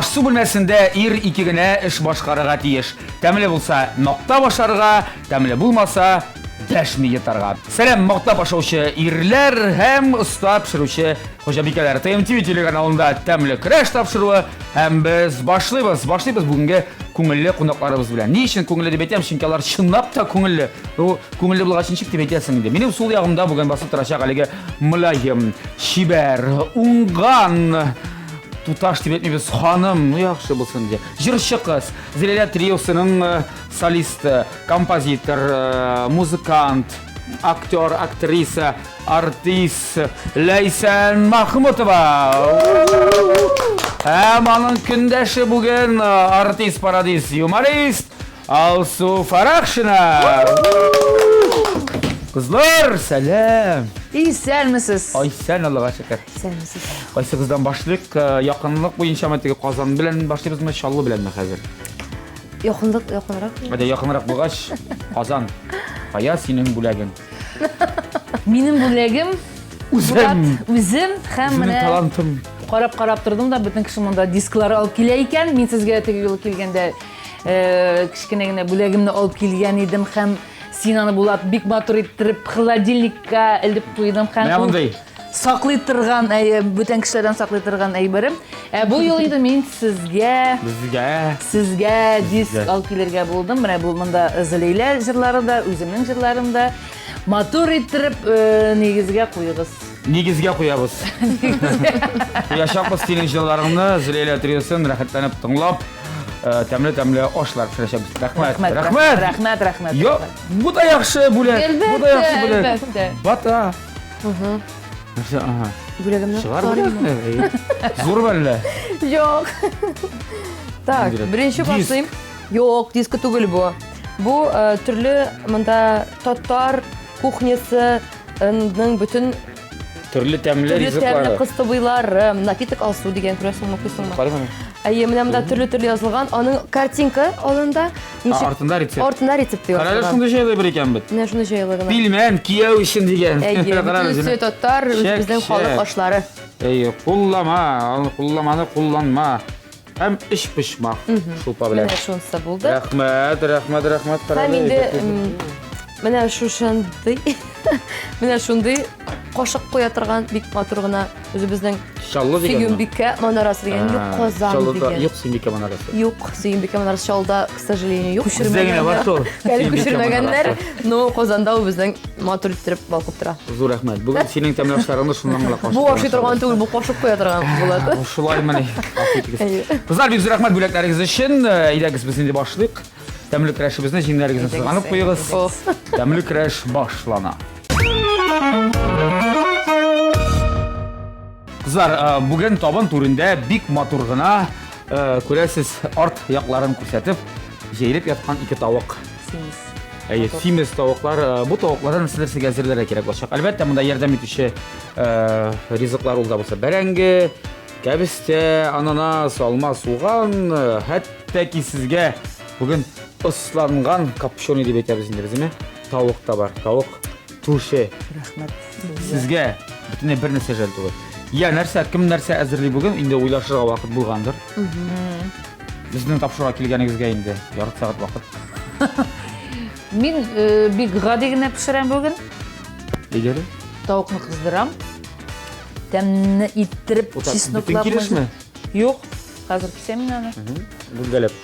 Ашсу бүлмәсендә ир ике генә эш башкарырга тиеш. Тәмле булса, мактап ашарга, тәмле булмаса, дәшми йотарга. Сәлам, мактап ашаучы ирләр һәм оста пешерүче хуҗабикәләр. ТМТV телеканалында тәмле көрәш тапшыруы һәм без башлыйбыз бүгенге күңелле кунакларыбыз белән. Ни өчен күңелле дип әйтәм, чөнки алар чынлап та күңелле. Күңелле булгач ничек дип әйтәсең инде. Минем сул ягымда бүген басып торачак әлеге мөлаем, чибәр, уңган Туташ дип әйтмибез, ханым, яхшы булсын ди. Җырчы кыз, Зиләлә триосының солисты, композитор, музыкант, актер, актриса, артист Ләйсән Махмутова. Һәм аның көндәше бүген артист, пародист, юморист Алсу Фарахшина. Кызлар, сәлам. Сәлмесез. Айсән, Аллага шөкер. Сәлмесез. Кайсы кыздан башлык, якынлык буенча мәтеге Казан белән башлыйбызмы, Чаллы беләнме хәзер? Якынрак. Әдә якынрак булгач, Казан. Кая синең бүләгең? Минем бүләгем үзем һәм менә талантым. карап тордым да, бөтен кеше монда дисклар алып килә икән. Мин сезгә теге юлы килгәндә кичкенә генә бүләгемне алып килгән идем һәм син аны булат бик матур иттереп холодильникка элеп куйдым һәм саклый торган, бүтән кешеләрдән саклый торган әйберем. Бу юл инде мин сезгә диск алып килергә булдым. Менә бу монда Зиләлә җырлары да, үземнең җырларым да матур иттереп нигезгә куйыгыз. Нигезгә куябыз. Яшапыз синең җырларыңны, Зиләлә триосын рәхәтләнеп тыңлап, тәмле ашлар пешерәбез. Рәхмәт. Йо, бу да яхшы бүләк. Әлбәттә. Бата. Бүләгемне чыгар. Зур бәллә. Юк. Так, беренче башлыйм. Юк, диск түгел бу. Бу төрле монда татар кухнясының бүтән Төрле тәмле ризыклары. Кыстыбыйлары, накитик Алсу дигән күрәсеңме, күрсеңме? Менә монда төрле язылган. Аның картинка алында артында рецепт. Артында рецепт язылган. Карале шундый җайлы бер икән бит. Менә шундый җайлы гына. Пилмән кияү өчен дигән. Бүтән татар безнең халык ашлары. Кулламаны кулланма. Һәм эш пешмак. Шулпа белән. Менә шунысы булды. Рәхмәт. Һәм инде менә шундый кашык куя торган бик матур гына үзебезнең Чаллы дигән. Сөембикә манарасы дигән, юк Казан дигән. Юк Сөембикә манарасы. Юк, Сөембикә манарасы Чаллыда, к сожалению, юк. Күчермәгәннәр. Но Казанда ул безнең матур иттереп балкып тора. Зур рәхмәт. Бүген синең тәмле ашларыңны шуннан гына кашык. Бу ашый торган түгел, бу кашык куя торган булады. Шулай менә. Кызлар, бик зур рәхмәт бүләкләрегез өчен. Идегез без инде башлыйк. Тәмле көрәшебезне җиңнәрегезне сызганып куегыз. Тәмле көрәш башлана. Кызлар, бүген табын турында бик матур гына күрәсез арт якларын күрсәтеп, җәйлеп яткан ике тавык. Симез тавыклар. Бу тавыклардан нәрсәләргә әзерләргә кирәк булачак. Әлбәттә, монда ярдәм итүче ризыклар ул да булса, бәрәңге, кәбестә, ананас, алма, суган, хәтта ки сезгә бүген ысланган капшоны дип әйтәбез инде безме? Тавык та бар. Тавык туше. Рәхмәт. Сезгә бөтенләй бер нәрсә жәл түгел. Я кем нәрсә әзерли бүген, инде уйлашырга вакыт булгандыр. Безнең тапшыруга килгәнегезгә инде ярты сәгать вакыт. Мин бик гади генә пешерәм бүген. Әйдәре? Тавыкны кыздырам. Тәмне иттереп, чесноклап. Килешме? Юк, хәзер кисәм мин аны. Бүлгәләп.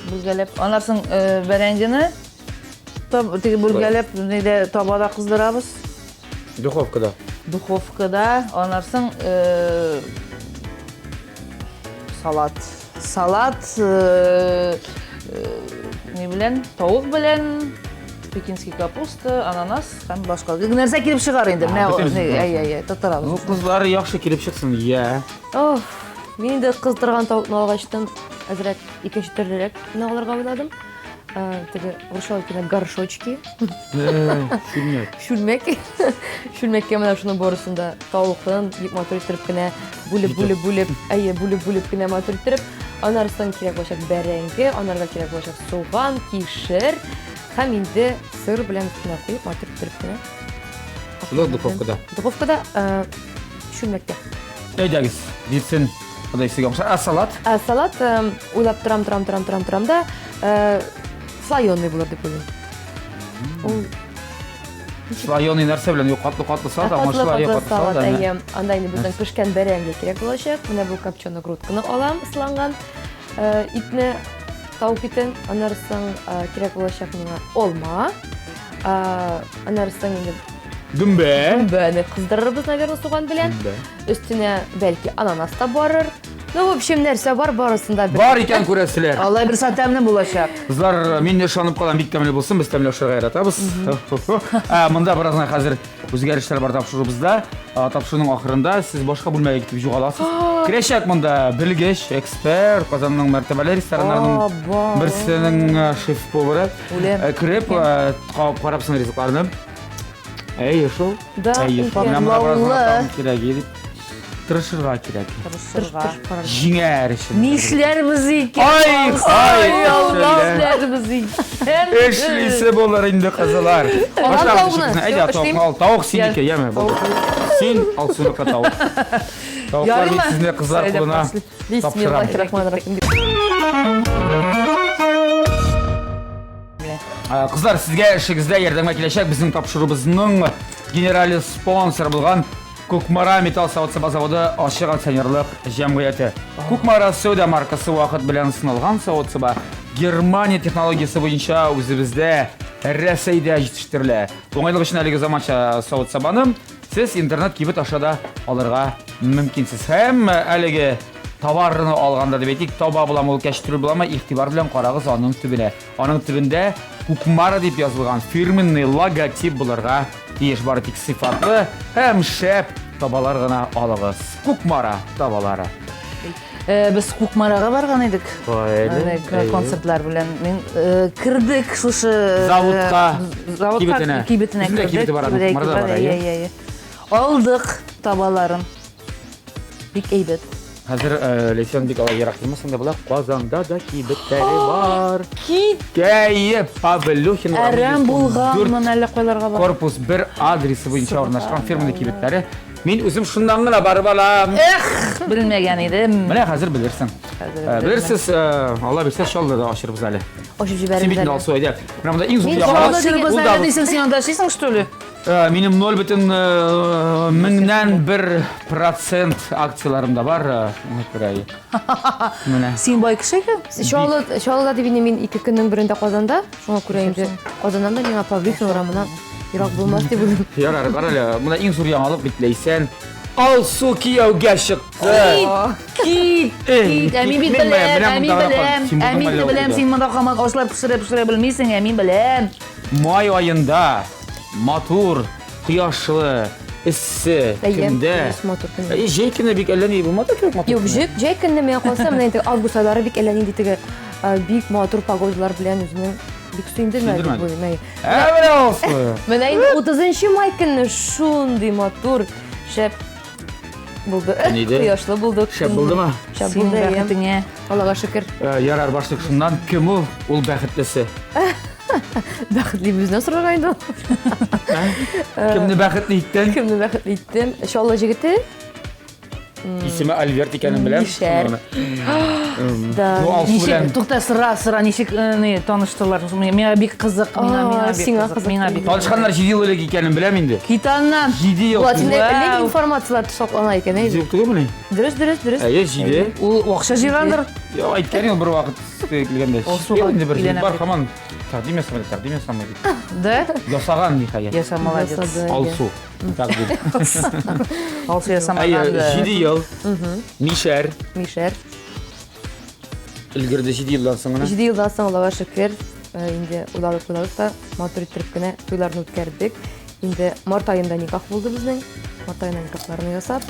Аннан бәрәңгене теге бүлгәләп, нидә табада кыздырабыз. Духовкада. Аннан салат ни белән, тавык белән, пекинский капуста, ананас һәм башка. Нәрсә килеп чыгар инде. Менә татарабыз. Кызлар яхшы килеп чыксын, я. Мин инде кыздырган тавыкны алгачтан әзрәк икенче төрлерәк алырга уйладым. Теге русча әйткәндә горшочки. Шүлмәккә менә шуның барысында тавыкны бик матур иттереп кенә бүлеп кенә матур иттереп, аннан кирәк булачак бәрәңге, аннан кирәк булачак суган, кишер һәм инде сыр белән кенә куеп матур иттереп кенә. Шулай духовкада. Духовкада шүлмәккә. Әйдәгез, дитсен Кудай сиге охшар. Салат. Салат уйлап торам да слоеный булыр дип уйлыйм. Ул Слоеный нәрсә белән катлы салат, аңа слоеный катлы салат. Анда инде безнең пешкән бәрәңге кирәк булачак. Менә бу копченый грудканы алам, исланган итне, тавык итен, аннарысын кирәк булачак миңа алма. Аннарысын инде бәне кыздырырбыз, наверное, суган белән. Өстенә бәлки ананас та барыр. Ну, в общем, нәрсә бар, барысында Бар икән күрәселәр. Аллай бер саат тәмле булачак. Кызлар, мин ышанып калам, бик тәмле булсын, без тәмле ашарга яратабыз. Монда бераздан хәзер үзгәрешләр бар тапшырубызда. Тапшыруның ахырында сез башка бүлмәгә китеп югаласыз. Керәчәк монда белгеч, эксперт, Казанның мәртәбәле рестораннарының берсенең шеф-повары. Кирип, карапсың ризыкларны. Шул. Тырышырга кирәк. Җиңәр өчен. Нишләрбез икән? Нишләрбез икән? Эшлисе булыр инде кызлар. Тавык синеке, яме. Син алсыныкка тавык. Тавыклар бит сезне кызлар кулына тапшырам. Бисмиллахир-рахманир-рахим. Кызлар, сезгә эшегездә ярдәмгә киләчәк безнең тапшырубызның генераль спонсоры булган Кукмара металл заводы ашык акционерлык җәмгыяте. Кукмара Сода маркасы вакыт белән сыналган заводсыба Германия технологиясе буенча үзебездә Рәсәйдә җитештерелә. Уңайлык өчен әлеге заманча заводсыбаны сез интернет кибет ашада алырга мөмкинсез. Һәм әлеге товарны алганда дип әйтик, таба буламы ул кәчтүрү буламы, игътибар белән карагыз аның төбенә. Аның төбендә Кукмара дип язылган фирменный логотип булырга тиеш, бары тик сыйфатлы һәм шәп табалар гына алыгыз. Кукмара табалары. Без Кукмарага барган идек. Концертлар белән мин кирдек шушы Заводка, кибетенә кирдек. Алдык табаларын. Бик әйбәт. Хәзер Лесен бик алай ярак булмасын да була. Казанда да кибетләре бар. Кәеп Павлюхин Әрәм булганмын әллә кайларга бар. Корпус 1 адресы буенча урнашкан фирменный кибетләре. Мин үзем шундан гына барып алам. Белмәгән идем. Менә хәзер белерсең. Белерсез, Алла бирсә шалда да ашырбыз әле. Ашып Син җибәрәбез. бит әле. алсу әйдә. Менә монда иң зур Мин яңалык. Ашырбыз әле дисең, син анда эшлисең, что ли? Минем 0,1% акцияларым да бар. Менә. Син бай кеше икән. Шалда дип мин 2 көннең берендә Казанда, шуңа күрә инде Казаннан да миңа Павлюхин урамына ерак булмас дип уйлыйм. Ярар, карале. Монда иң зур яңалык бит Лейсән. Алсу кияүгә чыкты. Кит. Мин беләм, син монда камак ашлар пешерә белмисең, мин беләм. Май айында матур, кояшлы, эссе көндә. Җәй көне бик әллә ни булмады кебек матур. Юк, җәй көнне миңа калса, менә инде август айлары бик әллә нинди теге бик матур погодалар белән үзенең бик сөендермә дип уйлыйм. Менә алсу. Менә инде 30 май көнне шундый матур шәп булды. Кояшлы булды. Шәп булдымы? Шәп Син булды. бәхетеңә. Аллага шөкер. Ярар, башлык шуннан кем ул? Ул бәхетлесе. Бәхетле безне сорарга инде. Кемне бәхетле иттең? Кемне бәхетле иттем? Шалла җигете. Исеме Альберт икәнен беләм. Да. Ничек тукта сыра ничек таныштылар? Миңа бик кызык, миңа бик. Танышканнар 7 ел элек икәнен беләм инде. Китаннан 7 ел. Латинле информациялар саклана икән инде. Юк түгелме? Дөрес. Әйе, 7. Ул акча җыйгандыр. Я әйткән ел бер вакыт килгәндә. Инде бер җил бар, һаман тәкъдим ясамады дип. Да? Ясаган ниһаят. Яса молодец. Алсу. Тәкъдим. Алсу ясамаган. Әйе, 7 ел. Мишәр. Илгәрдә 7 елдан соң гына. 7 елдан соң Аллага шөкер, инде уйлап та матур иттереп кенә туйларны үткәрдек. Инде март айында никах булды безнең. Март айында никахларны ясап,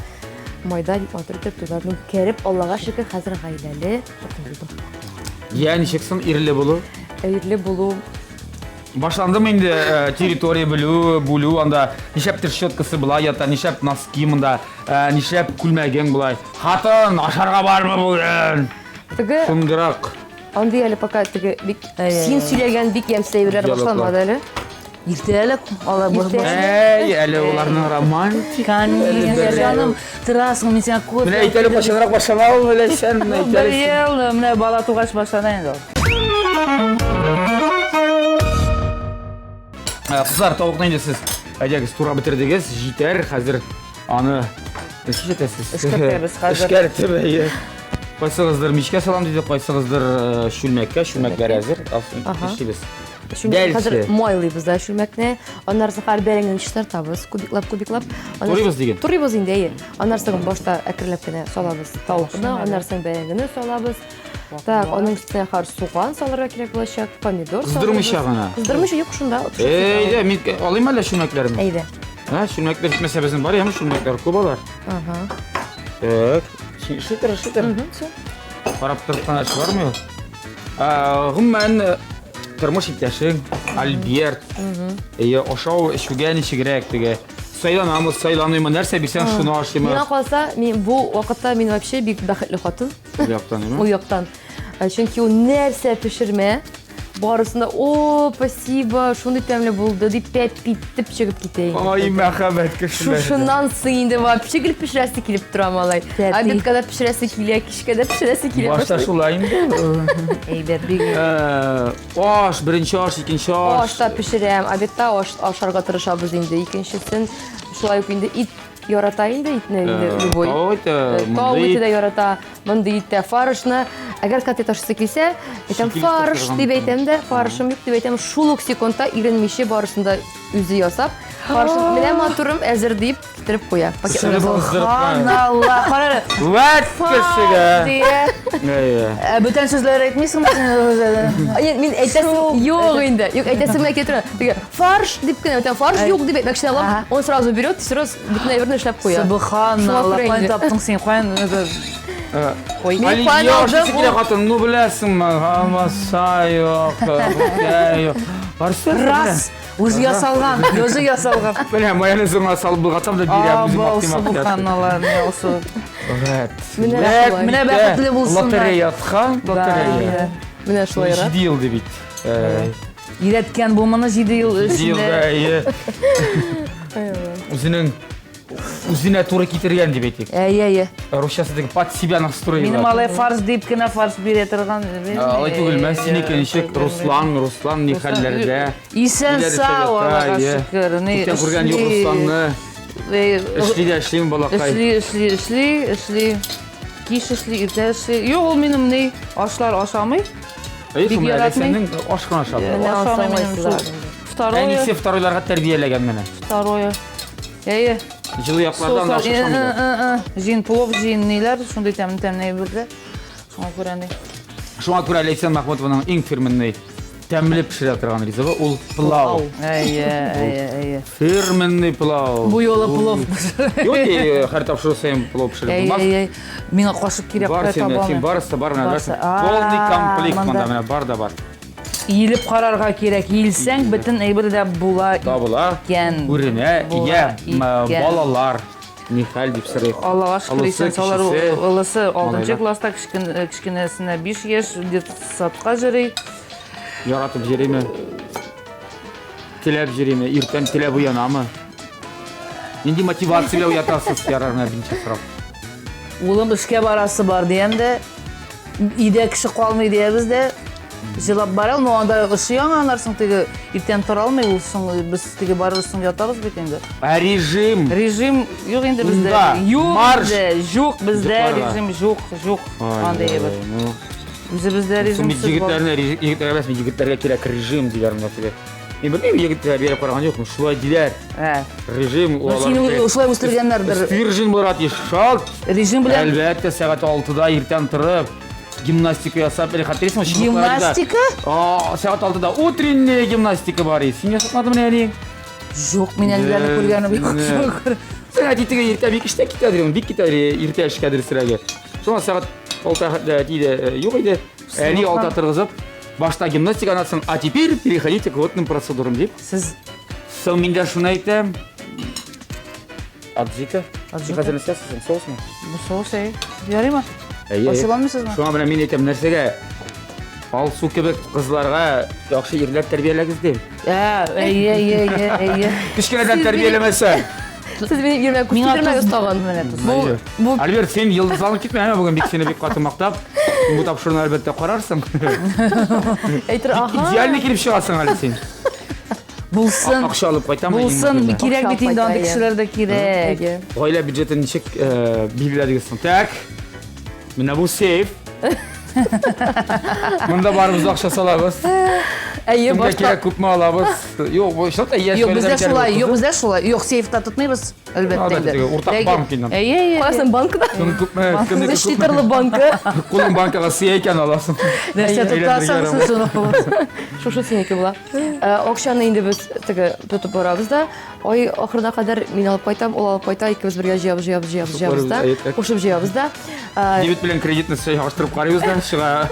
майда матур итеп туйларны үткәреп, Аллага шөкер, хәзер гаиләле булдым. Яни чексен ирле булу. Ирле булу. Башландым инде территория бүлү, анда нишәп щеткасы була ята, нишәп носки монда, нишәп күлмәгең булай. Хатын ашарга бармы бүген? Теге Шундырак. андый әле пока теге бик син сөйләгән бик ямьсәйберләр башламады әле. Иртелек, ала boş. Ey, әле уларның романтик. Конечно, жаным, тырасың, мен сені көп. Менә әйтәлек башанырақ башламау беләсән, менә Bir әйтәлек. yıl, менә бала тугач башлана инде. Кызлар, тавыкны инде сез әйдәгез тура бетердегез, җитәр, хәзер аны эшкә җитәсез. Эшкәртәбез хәзер. Эшкәртәбез. Кайсыгыздыр мичкә салам диде, кайсыгыздыр шүлмәккә, шүлмәкләр әзер. Эшлибез. Хәзер майлыйбыз да шүлмәкне. Аннан сахар бәрәңгән чистартабыз, кубиклап. Турыйбыз диген. Турыйбыз инде. Аннан соң башта әкрелеп кенә салабыз тавыкны, аннан соң бәрәңгәне салабыз. Так, аның өстенә хар суган салырга кирәк булачак, помидор салабыз. Кыздырмыйча гына. Кыздырмыйча юк шунда. Әйдә, мин алыйм әле шүлмәкләрне. Әйдә. Ха, шүлмәкләр җитмәсә безнең бар яме шүлмәкләр күп алар. Ага. Так, шитер. Карап торган эш бармы? Гомумән тормыш иптәшең Альберт. Ашау эшүгә ничегрәк теге. Сайланамы, нәрсә бирсәң шуны ашыймы? Миңа калса, мин бу вакытта мин вообще бик бәхетле хатын. Яктан, У яктан. Чөнки ул нәрсә пешермә, барысында о, спасибо, шундый тәмле булды дип пәт-питеп чыгып китә. Ай, мәхәббәт кеше. Шуннан соң инде вообще гел пешерәсе килеп тора малай. Обед кадәр пешерәсе килә, кичкә дә пешерәсе килә. Башта шулай инде. Әйбәт бик. Аш, беренче аш, икенче аш. Ашта пешерәм, обедта ашарга тырышабыз инде. Икенчесен шулай ук инде ит ярата инде итне любой. Тау ите дә ярата, монда итә фаршны. Әгәр котлет ашысы килсә, әйтәм фарш дип әйтәм дә, фаршым юк дип әйтәм, шул ук секундта иренмичә барысында үзе ясап, фаршын менә матурым әзер дип китереп куя. Аллах, карар. Вәт кешегә. Бүтән сүзләр әйтмисең мин. Мин әйтәсем юк инде. Юк, әйтәсем әйтә. Теге фарш дип кенә әйтәм, фарш юк дип әйтмәкче булам. Он сразу берет, сразу бүтән әйберне эшләп куя. Субханаллах, каян таптың син, каян Али яшысы килә хатын, ну беләсеңме? Хамасайок. Раз, үзе ясалган, өзі ясалган. Менә майонезыңа салып булгансам да бирәм үзем актимак. Субханаллах, не осы. Менә бәхетле булсын. Лотерея аткан, лотерея. Менә шулай 7 ел ди бит. Үйрәткән булманы 7 ел эчендә. Үзенә туры китергән дип әйтик. Әйе. Русчасы дип под себя настроила. Минем алай фарс дип кенә фарс бирә торган. Алай түгел, мен синеке ничек Руслан ни хәлләрдә. Исән сау, Аллаһка шөкер. Күптән күргән юк Русланны. Эшлим балакай. Эшли. Киш эшли, иртә эшли. Юк, ул минем ни ашлар ашамый. Әйе, Александрның ашкан ашады. Второе. Второйларга тәрбияләгән менә. Второе. Әйе. Җылы яклардан да ашамый. Жин плов, жин ниләр, шундый тәмле бирде. Шуңа күрә ни. Шуңа күрә Александр Махмутованың иң фирменный тәмле пешерә торган ризыгы ул пылау. Әйе. Фирменный пылау. Бу юлы плов. Юк, һәр тапшыру саен плов пешереп булмас. Әйе. Миңа кашык кирәк Бар син барысы бар менә. Полный комплект монда бар да бар. Иелеп карарга кирәк. Иелсәң, бөтен әйбер дә була. Табыла. Күренә, балалар. Нихәл дип сорый. Аллага шөкер, исән салар улысы 6нчы класста, кичкенәсенә 5 яшь, детсадка йөри. Яратып йөриме? Теләп йөриме? Иртән теләп уянамы? Нинди мотивация уятасыз ярарына беренче сорап. Улым эшкә барасы бар дигәндә, өйдә кеше калмый диябез дә. Җылап бара, но анда эше яңанарсың, теге иртән тора алмый, ул соң без теге барырсың ятабыз бит инде. Режим юк инде бездә. Юк бездә режим юк. Анда ябыр. Үзебездә режим юк. Егетләргә кирәк режим диләрме теге. Мин белмим, егетләр бирә караган юкмы, шулай диләр. Режим ул алар. Сине шулай үстергәннәрдер. Режим булат ишалт. Режим белән. Әлбәттә, сәгать 6-да иртән торып, гимнастика ясап, или хәтерсеңме? Гимнастика? Сәгать 6-да утренняя гимнастика бар. Син ясатмадыңмы әле? Юк, мин әлләрне күргәнем юк. Сәгать 2-гә иртә бик эштә китәдер, бик китәдер иртә эшкәдер сирәгә. Шуңа сәгать 6-да диде, юк иде. Әни 6-да торгызып, башта гимнастика анатсын, а теперь переходите к водным процедурам дип. Сез Соң мин дә шуны әйтәм. Аджика? Хәзер нәрсәсен соусмы? бу соус ярыймы? Ашыламысызмы? Шуңа белән мин әйтәм нәрсәгә? Алсу кебек кызларга яхшы ирләр тәрбияләгез дим. Әйе. Кичкенәдән тәрбияләмәсә. Сіз мені ермек күрсетірмеңіз тағын. Альберт, сен йылдызланып китмә, бүген бик сені бик каты мактап. Бу тапшыруны әлбәттә карарсың. Әйтер, аха. Идеальный килеп чыгасың әле син. Булсын. Акча алып кайтамы? Булсын, кирәк бит инде андый Акча кешеләр дә кирәк. Гаилә бюджетын ничек билгеләдегез? Так. Менә бу сейф. Монда барыбыз акча салабыз. Әйе, Кемгә кирәк күпме алабыз? Юк, бу шулай яшь Юк, бездә шулай, бездә шулай. Юк, сейфта тотмыйбыз, әлбәттә инде. Уртак банк инде. Әйе. Қоясың банкыда? Кем күпме, кемне 3 литрлы банкы. Кулың банкага сыя икән аласың. Нәрсә тотасың, соны. Шушы сенеке була. Акчаны инде без теге тотып барабыз да, ай ахырына кадәр мин алып кайтам, ул алып кайта, икебез бергә җыябыз да. Кушып җыябыз да. Дебет белән кредитны чагыштырып карыйбыз да, чыга.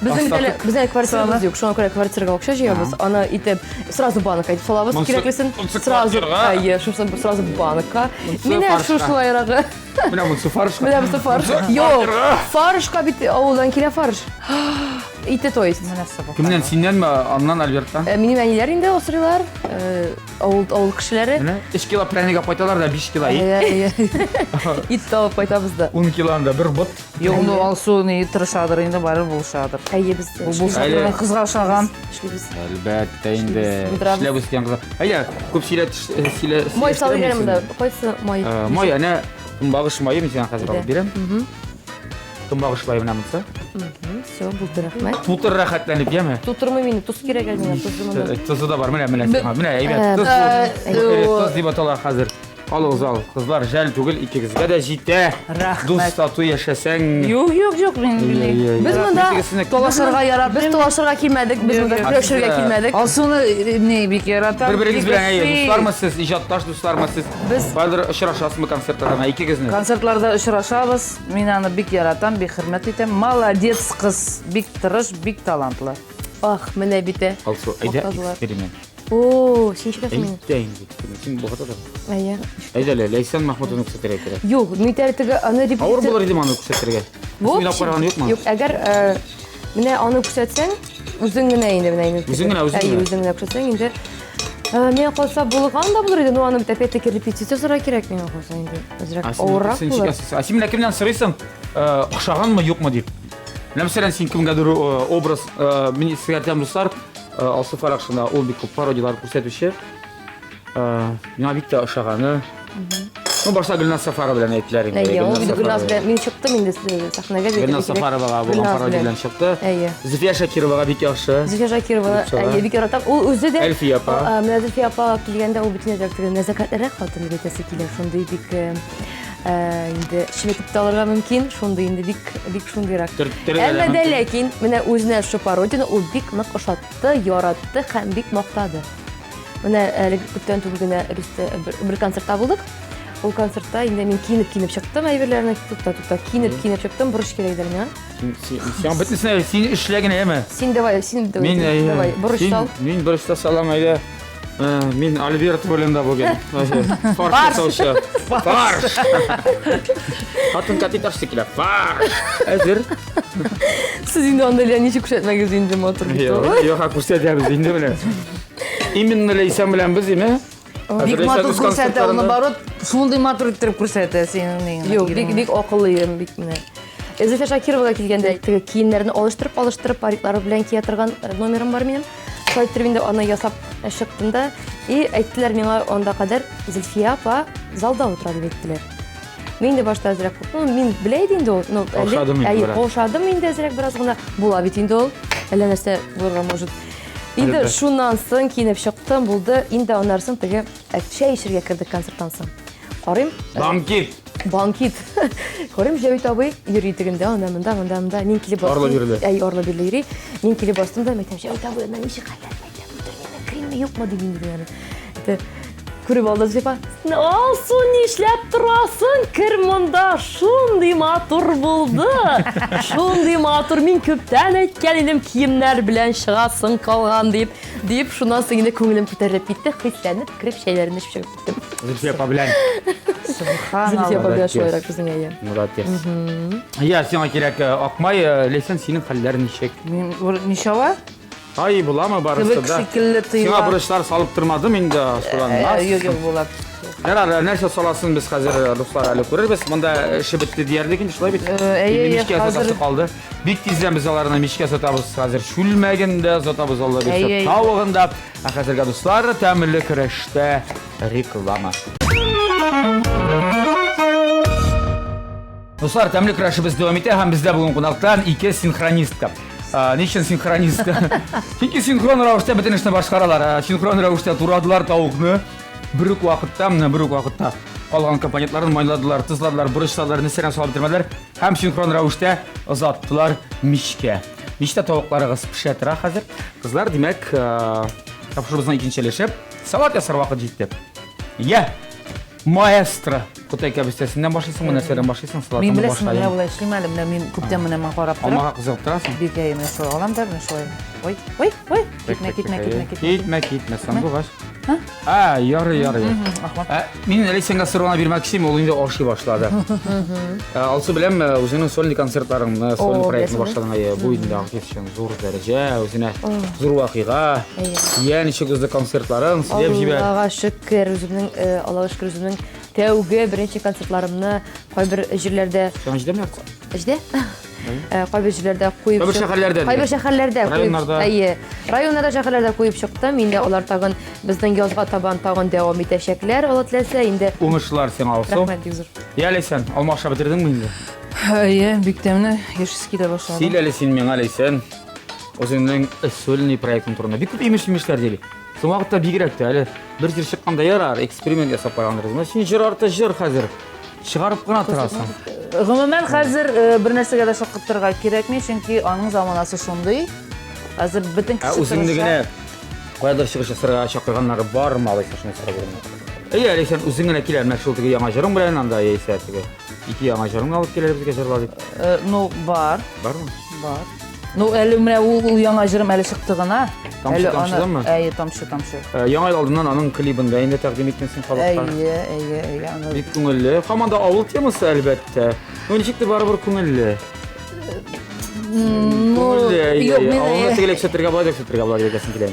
Безнең квартирабыз юк, шуңа күрә квартирага акча җыябыз. Аны итеп сразу банкка әйтеп салабыз, кирәклесен сразу. Әйе, шушы сразу банкка. Менә шушылайрагы. Менә бу фарш. Менә бу фарш. Юк, фаршка бит авылдан килә фарш. Ите то есть. Кемнән, синнәнме, аннан Альберттан? Минем әниләр инде осрыйлар. Авыл кешеләре. Менә 3 кило прянигә кайталар да 5 кило. Ит табып кайтабыз да. 10 килода бер бот. Юк, ну Алсу ни тырышадыр инде, бары булышадыр. Әйе, без Булышадыр, кызга ошаган. эшлибез. Әлбәттә инде. Булдырабыз. Эшләп үскән кызлар. Әйе, күп сөйлә. Май салып бирәм монда. Кайсы май? Май, әнә багыш майы мин сиңа хәзер алып бирәм. Багыш майы менә монсы. Все, булды рәхмәт. Тутыр рәхәтләнеп яме. Тутырмый мине, туз кирәк әле, тузымы. Тузы да бар, менә сиңа. Менә әйбәт. Туз дип аталар хәзер. Алыгыз ал, кызлар, жәл түгел, икегезгә дә җитә. Дус тату яшәсәң. Юк, мин белмим. Без монда Талашырга яратып, без талашырга килмәдек, без монда көрәшергә килмәдек. Алсуны не бик яратам. Бер-берегез белән әйе, дуслармы сез, иҗатташ дуслармы сез? Без Хәзер очрашасызмы концертларда икегезне? Концертларда очрашабыз. Мин аны бик яратам, бик хөрмәт итәм. Молодец кыз, бик тырыш, бик талантлы. ах, менә бите. Алсу, әйдә, Мактадылар. эксперимент. О, син чикәсең мине. Әйдә инде. Син бу хата. Әйе. Әйдә, Ләйсән Мәхмүтовны күрсәтергә кирәк. Юк, мин теге аны Авыр булыр репетиция. иде моны күрсәтергә. Мин караган юкмы? Юк, әгәр менә аны күрсәтсәң, үзең генә инде менә инде. Үзең генә. Әйе, үзең генә күрсәтсәң инде. Мен калса булган да булыр иде, но аны бит опять-таки репетицияларга кирәк миңа калса инде. Азрак авыррак булыр. Син менә кемнән сорыйсың? Охшаганмы, юкмы дип. Мәсәлән, син кемгәдер образ, мин сезгә тәм дуслар, Алсу Фаракшина, ул бик күп пародиялар күрсәтүче. Миңа бик тә охшаганы. Ну, башта Гөлназ Сафарова белән әйттеләр инде. Әйе, ул Гөлназ белән мин чыктым инде сәхнәгә. Гөлназ Сафаровага булган пародия белән чыкты. Әйе. Зөфия Шакировага бик яхшы. Зөфия Шакирова, әйе, бик яратам. Ул үзе дә Әлфия апа. Менә Зөфия апа килгәндә ул битенә дә нәзакәтлерәк хатын дип әйтәсе килә. Шундый бик инде шиметеп тә алырга мөмкин. Шундый инде бик шундыйрак. Әмма дә ләкин менә үзенә шу пародияны ул бик нык ошатты, яратты һәм бик мактады. Менә әле күптән түгел генә бер концертта булдык. Ул концертта инде мин киенеп чыктым, әйберләрне тута киенеп чыктым, бурыч кирәк иде миңа. Син битнесен син эшләгән әйме? Син давай, давай, бурыч сал. Мин бурычта салам әйдә. Мин Альберт белән дә бүген. Фарш саучы. Фарш. Хатын катиташ килә. Фарш. Әзер. Сез инде анда ничек күрсәтмәгез инде мотор бит. Юк, күрсәтәбез инде менә. Именно Ләйсән белән без име? Бик матур күрсәтә, аны барып шундый матур итеп күрсәтә синең. Юк, бик акыллы ем, бик менә. Зөфия Шакировага килгәндә теге киемнәрне алыштырып париклары белән кия торган номерым бар минем. Шайтыр инде аны ясап чыктым да, и әйттеләр миңа анда кадәр Зөфия апа залда утыра дип әйттеләр. Мин дә башта әзрәк, мин белә иде инде ул, каушадым инде әзрәк бераз гына була бит инде ул. Әллә нәрсә булырга может. Инде шуннан соң киенеп чыктым, булды. Инде аннан теге чәй эчәргә кирдек концерттан соң. Карыйм. Банкет. Карыйм Җавит абый йөри тегендә, анда мин килеп бастым. Орлы бирле йөри. Мин килеп бастым да, мәйтәм, Җавит абый, анда ничек хәлләр? Мәйтәм, кремме юкмы дип инде яны. Күреп алды Зөфия. Алсу, нишләп торасың? Кер монда, шундый матур булды. Шундый матур, мин күптән әйткән идем, киемнәр белән чыгасың калган дип. Шуннан соң инде күңелем күтәрелеп китте, хисләнеп, кирип чәйләрне эчеп чыгып киттем. Зөфия апа белән. Subhanallah. Зилфия бабия Молодец. шулайрак безнең әйе. Молодец. Я сиңа кирәк Акмай, ләйсән синең хәлләр ничек? Мин нишава? Ай, буламы барысы Кебек да? шикелле Сиңа тоела. бурычлар салып тормадым инде, шуларны. Юк, булат. Ярар, нәрсә саласын без хәзер дуслар әле күрербез. Монда эше бетте диярлек инде, шулай бит. Әйе, Мичкә хәзер- сатасы калды. Бик тиздән без аларны мичкә сатабыз. Хәзер шүлмәгендә сатабыз алла Әйе, бирсә әйе. тавыгында. Ә хәзергә дуслар тәмле көрәштә реклама. Дуслар, тәмле көрәшебез дәвам итә һәм бездә бүген кунактан ике синхронистка. Ничен синхронистка? Чөнки синхрон рәвештә бөтен эшне башкаралар. Синхрон рәвештә турадылар тавыкны. Бер үк вакытта калган компонентларын майладылар, тызладылар, бурычладылар, несерен салып бетермәделәр һәм синхрон рәвештә озаттылар мичкә. Мичтә тавыкларыгыз пешә тора хәзер. Кызлар, димәк, тапшырыбызны икенчелешеп, салат ясар вакыт җитте. Я маэстро. Кутайка бистәсеннән башлыйсыңмы, нәрсәдән башлыйсың? Мин Салатны беләсеңме, менә башлайым. булай эшлим әле, менә мин күптән менә мен карап торам. Алмага кызыгып торасың? Бик әйе, менә шулай алам да, менә шулай. Ой. Китмәсәң булгач. Ярый. Мин Ләйсәнгә сорауны бирмәкче, ул инде ашый башлады. Алсы беләм, үзенең сольный концертларын, сольный проектны башладың ае. Бу инде активчан зур дәрәҗә, үзенә зур вакыйга. Я ничек үзле концертларын сөйләп җибәр. Аллага шөкер, үземнең тәүге беренче концертларымны кайбер җирләрдә Сән җидәме? Җидә? Кайбер җирләрдә куеп Кайбер шәһәрләрдә. Кайбер шәһәрләрдә Районнарда. Әйе. Районнарда, шәһәрләрдә куеп чыктым. Инде алар тагын безнең язга табан тагын дәвам итәчәкләр. Алла теләсә, инде Уңышлар сиңа алсам. рәхмәт юзыр. Я Ләйсән, алмаша бетердеңме инде? Әйе, бик тәмле, яшис килә башлады. Сил әле син миңа Ләйсән. Үзеңнең сольный проектың турында бик күп имеш-имешләр дили. Соң вакытта бигрәк тә әле бер җир чыкканда ярар, эксперимент ясап карагандыр. Менә син җыр арты җыр хәзер. Чыгарып кына торасың. Гомумән хәзер бер нәрсәгә дә шаккатырга кирәкми, чөнки аның заманасы шундый. Хәзер бөтен кеше Үзеңне генә кайдыр чыгыш ясарга чакырганнары бармы алай шуны сорап. Әйе, Ләйсән, үзең генә килә, менә шул теге яңа җырың белән анда яисә теге ике яңа җырың алып киләр безгә җырлар дип. Ну, бар. Бармы? Ну, әле менә ул яңа җырым әле чыкты гына. Тамчы, тамчыданмы? Әйе, тамчы. Яңа ел алдыннан аның клибын да инде тәкъдим иткәнсең халыкка. Әйе. Бик күңелле. Һәм анда авыл темасы әлбәттә. Ну ничектер барыбер күңелле. Авылны тегелек сәтергә булады дигәсен килә.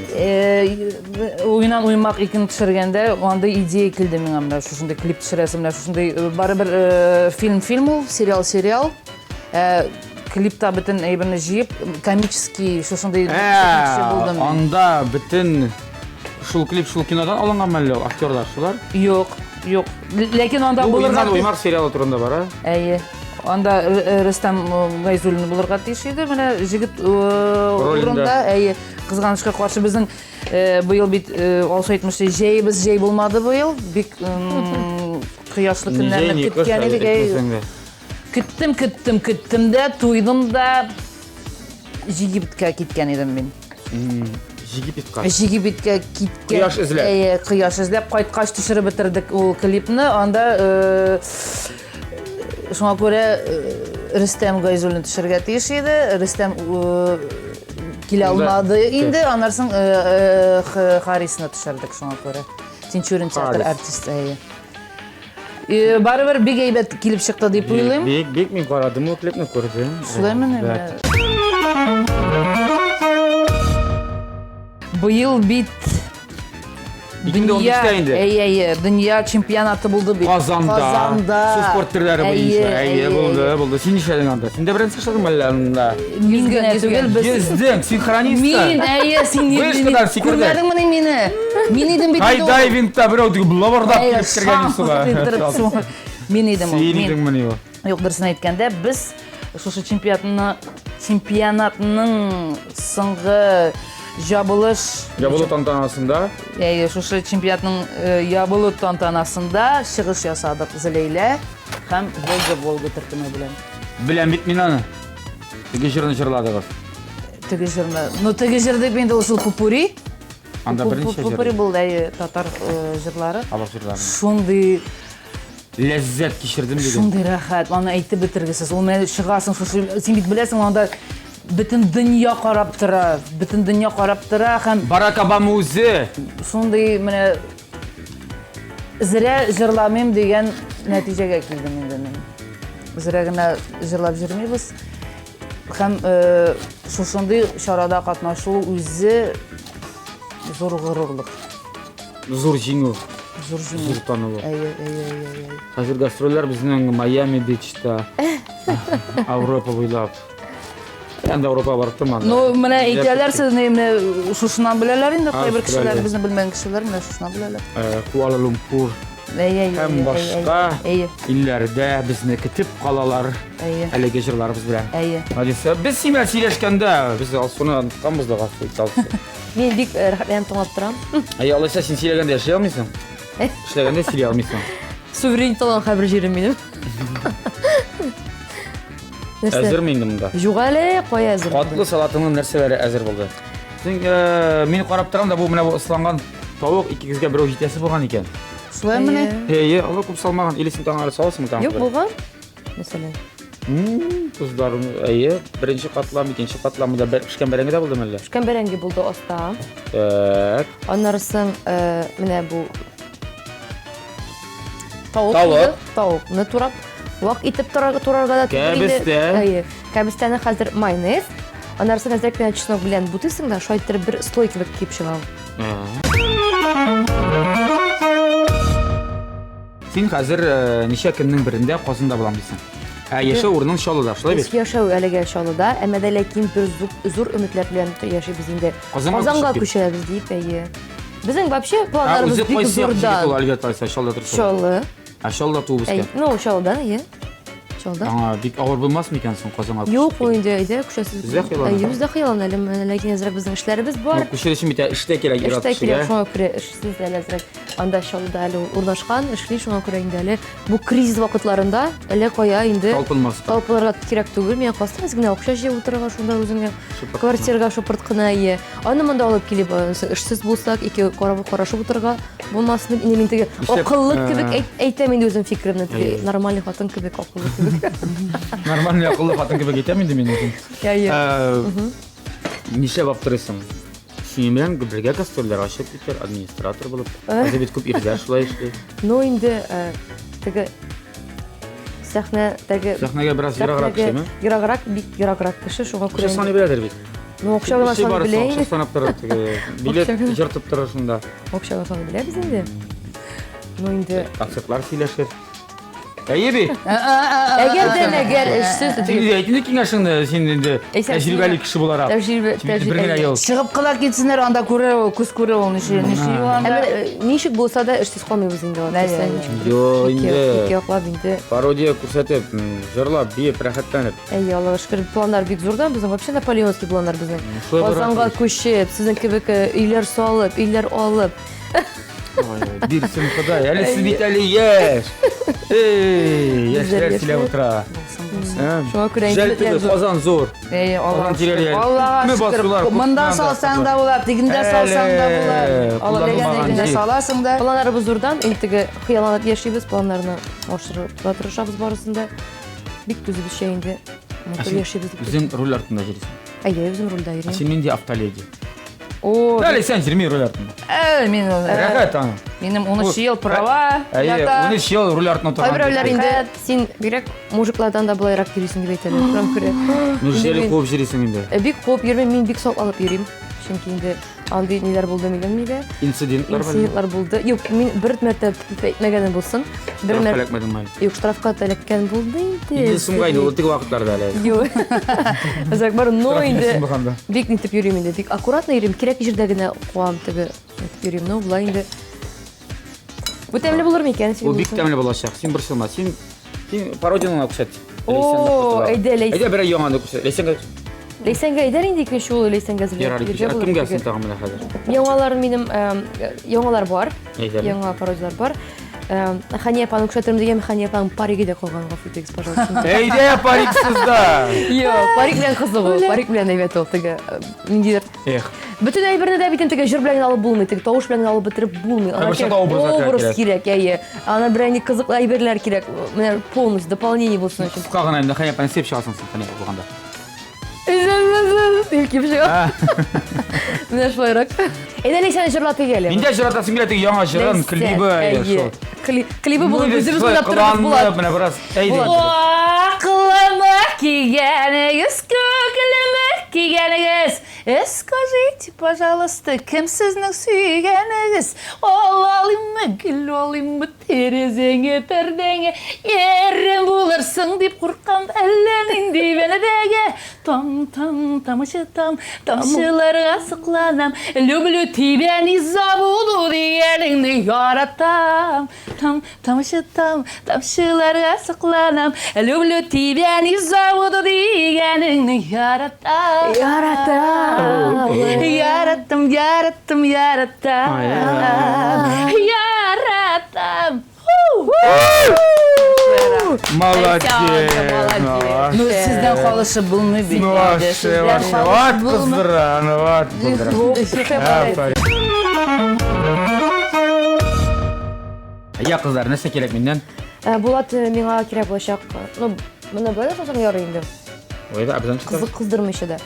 Уйнан уймак икән төшергәндә, анда идея килде миңа, менә шушындай клип төшерәсем, менә шушындай барыбер фильм ул, сериал. Клипта бөтен әйберне җыеп, комический шушындай булдым. Анда бөтен шул клип шул кинодан алынган мәлле актерлар шулар? Юк. Ләкин анда булырга Уймар сериалы турында бара. Әйе. Анда Рөстәм Гайзуллин булырга тиеш иде, менә җегет урында. Әйе, кызганычка каршы безнең быел бит алса әйтмешчә җәйбез җәй булмады быел. Бик кояшлы көннәрне көткән идек. Көттем дә, туйдым да, Египеткә киткән идем мин. Египеткә киткән. Кояш эзләп. Әйе, кояш эзләп кайткач төшереп бетердек ул клипны. Анда шуңа күрә Рөстәм Гайзуллин төшәргә тиеш иде. Рөстәм килә алмады инде. Аннан Харисны төшердек шуңа күрә. Тинчурин театр артисты. Әйе. Барыбер бик әйбәт килеп чыкты дип уйлыйм. Бик мин карадым ул клипны күрдем. Шулаймы? Быел бит дөнья чемпионаты булды бит. Казанда. Су спорт төрләре буенча. Әйе, булды. Син нишәдәң анда? Син дә беренче шагым әллә анда? Мин генә түгел, без. Ездең, синхронистка. Мин, син күрмәдеңме мине? Мин идем бит. Хайдайвингта берәү дип булабарда киткән суга. Мин идем ул. Син идеңме ни ул? Юк, дөресен әйткәндә, без шушы чемпионатның соңгы Ябылу тантанасында. Шушы чемпионатның ябылу тантанасында чыгыш ясадык Зәләйлә һәм Волга төркеме белән. Беләм бит мин аны. Теге җырны җырладыгыз. Теге җырны. Ну теге җыр дип инде ул Пупури. Анда беренче җыр. Пупури булды татар җырлары. Алар җырлары. Шундый ләззәт кичердем диген. Шундый рәхәт, аны әйтеп бетергесез. Ул менә чыгасың, шушы син бит беләсең, анда бөтен дөнья карап тора һәм Барак Обама үзе шундый менә Zira jırlamayım degan natijaga keldim endi men. Ziragina jırlab жүрмейбиz. Hem şoşunday şarada qatnaşуу o'zi zo'r g'ururlik. Zo'r jingo. Zo'r Zo'r tanılı. Ay. Hazır gastroller bizning Miami Beach'ta. Avrupa bo'ylab. Endi Avrupa bordim men. No, mana aytganlar sizni endi shushunan bilalar endi, qay bir kishilar bizni bilmagan kishilar mana shushunan bilalar. Kuala Lumpur hem boshqa illarda bizni kutib qolalar. Haligi jirlarimiz bilan. Hadisa biz sima siylashganda biz alsuni tutamizda qasdi. Men bik rahmatlanib to'ng'ab turam. Ay Alisa sen siylaganda yashay olmaysan. Ishlaganda siylay olmaysan. Suverenitet olan xabar jerim benim. Hazır mı endi bunda? Yo'q hali, qo'y hazır. Qatlı salatının narsalari hazır bo'ldi. Sen men qarab turam da bu mana bu ıslangan tovuq ikki qizga birov yetasi bo'lgan ekan. Shularmini? Hey, Allah ko'p salmagan. Elisin tangari salsın tang. Yo'q bo'lgan. Masalan. Tuzlarım iyi. Birinci katlam, ikinci katlamda pişken berengi de buldum elle. Pishgan berengi bo'ldi osta. Evet. Ondan mana bu Tovuq. Tovuqni turab vaq etib turarga da Kabiste. Kabistani hozir mayonez. Ondan so'ng hozirgina chesnok bilan butisin da shoytirib bir sloy qilib pishirib. Sen hazır necha kunning birinde qozonda bo'lamsan. Yasha o'rnin Sholida, shulay bir. Yashaw haliga Sholida, amada lekin bir zo'r umidlar bilan yashaymiz endi. Qozonga ko'chamiz deyib, bizning вообще planlarimiz juda zo'rda. Albatta, Sholida tursa. Sholida. Sholida tug'ibizga. No, Sholida, Sholida. Bik og'ir bo'lmasmi ekansan qozonga? Yo'q, endi kuchasiz. Bizda xiyollandim, lekin hozir bizning ishlarimiz bor. Kuchirishim bitta ishda kerak yaratishga. Shunga ko'ra ishsiz hozir anda Sholida hali o'rnashgan, ishli shunga ko'ra endi hali bu kriz vaqtlarida hali qo'ya endi talpinarga kerak tugul. Men qasdim ozgina o'xshashib o'tirgan shunda o'zimga kvartiraga shopird qilay. Ani menda olib kelib, ishsiz bo'lsak, ikki qarashib o'tirgan bo'lmasin deb endi mentaga aqlli kibik aytaman o'zim fikrimni. Normal xotin kibik aqlli kibik. Normal aqlli xotin kibik aytaman men o'zim. Necha vaqt turasan? Shuning bilan birga gastrollar ochib bitar administrator bo'lib. Hozir bit ko'p irjar shulay ishlaydi. No endi tagi sahnaga biroz yiroqroq kishimi? Yiroqroq kishi shunga ko'ra. O'sha soni biladir bit. No o'xshagan soni bilaymi? O'sha sanab turadi. Bilet ijratib turar shunda. O'xshagan soni bilamiz endi. No endi aksiylar siylashir. Aybi. Agar ishsiz Endi kengashingni sen endi tajribali kishi bo'laraq. Birgina ayol. Chiqib qilar ketsinlar, anda ko'ra, ko'z ko'ra uni nishik bo'lsa-da ishsiz qolmaymiz endi. Yo'q, endi yo'qlab endi parodiya ko'rsatib, jurlab, bep rahatlanib. Allohga shukr, planlar bek zo'rdan bizning вообще Napoleonskiy planlar bizning. Qozonga ko'chib, sizning kabi uylar solib, uylar olib. Dirsin Xudoy, hali siz bitali yash. Yoshlar silab o'tiradi. Shunga ko'ra endi qozon zo'r. Allohga shukr. Bundan solsang da bo'ladi, teginda solsang da bo'ladi. Alloh deganingda solasing da. Planlarimiz zo'rdan, endi xiyollanib yashaymiz, planlarni oshirib turishamiz borasida. Bik tuzib şey endi motor yashaymiz. Bizim rol ortida yuribsiz. Bizim rolda yuribmiz. Sen mendi avtolegi. O. Hali sen jirmi rol ortida. Men Rahat ana. Benim 13 yıl prava. 13 yıl rol ortida turgan. Birovlar endi sen birak mujiklardan da bulayroq yurishing deb aytadi. Shunga ko'ra. Nurshali ko'p jirisiz endi. Bik ko'p yurmay, men bik soq olib yurim. Chunki endi anday nelar bo'ldi bilmayman. Insidentlar bo'ldi. Yo'q, men bir marta aytmaganim bo'lsin. Bir marta talakmadim mayli. Yo'q, shtrafga talakkan bo'ldi endi. Endi sumgaydi o'tdagi vaqtlarda hali. Yo'q. Azak bar no endi. Bik nitib yurim endi. Bik akkuratno yurim. Kerak yerdagina qo'yam tigi. Nitib yurim. No, bular endi. Bu temli bo'larmi ekan? Bu bik temli bo'lacak. Sen bir shilma. Sen parodiyani o'xshat. Ayda bir yomonni ko'rsat. Leysanga aytar edik shu leysanga hazırlayacağım. Kim gelsin tağımına hozir? Yangalar benim yangalar bor. Yanga parodiyalar bor. Xaniya panu o'xshatirdim degan Xaniya panu Parigida qolgan g'afurtex пожалуйста. Eyda Parigsizda. Yo'q, Parig bilan qiziq, Parig bilan aytib o'tiga. Mendir. Butun aybirni da bitim tiga jir bilan olib bo'lmaydi, tovush bilan olib bitirib bo'lmaydi. Obraz kerak, ana birinchi qiziq aybirlar kerak. Mana полностью дополнение bo'lsin uchun. Qolgan endi Xaniya panu sepib chiqasan sen qanday bo'lganda. Kim şey? Менә шулайрак. Әйдә Лейсан җырлап килгәле. Миндә җыратасым килә теге яңа җырын, клибы шул. Клибы булып үзебез уйлап торабыз булат. Менә бераз әйдә. Акылыма кигәнегез, күкелеме кигәнегез. Скажите, пожалуйста, кем сезнең сөйгәнегез? Алалымы, гүл алымы, терезеңе, пәрдәңе, ерем булырсың дип куркам, әллә нинди бәнәдәгә. Там, тамашытам, тамшыларга сыкланам, люблю тебя, не забуду дигәнеңне яратам. Тамашытам, тамшыларга сыкланам, люблю тебя, не забуду дигәнеңне яратам. Яратам, яратам, яратам. Яратам. Молодец. Ну, sizden қалышы bulmuyor bir Ну, вообще, вот кыздыра, ну вот кыздыра. Я кыздар, нәрсә кирәк миннән? Булат миңа кирәк булачак. Ну, моны бер сосың ярый инде. Ой, да, абзан чыкты. Кыздырмыйча да.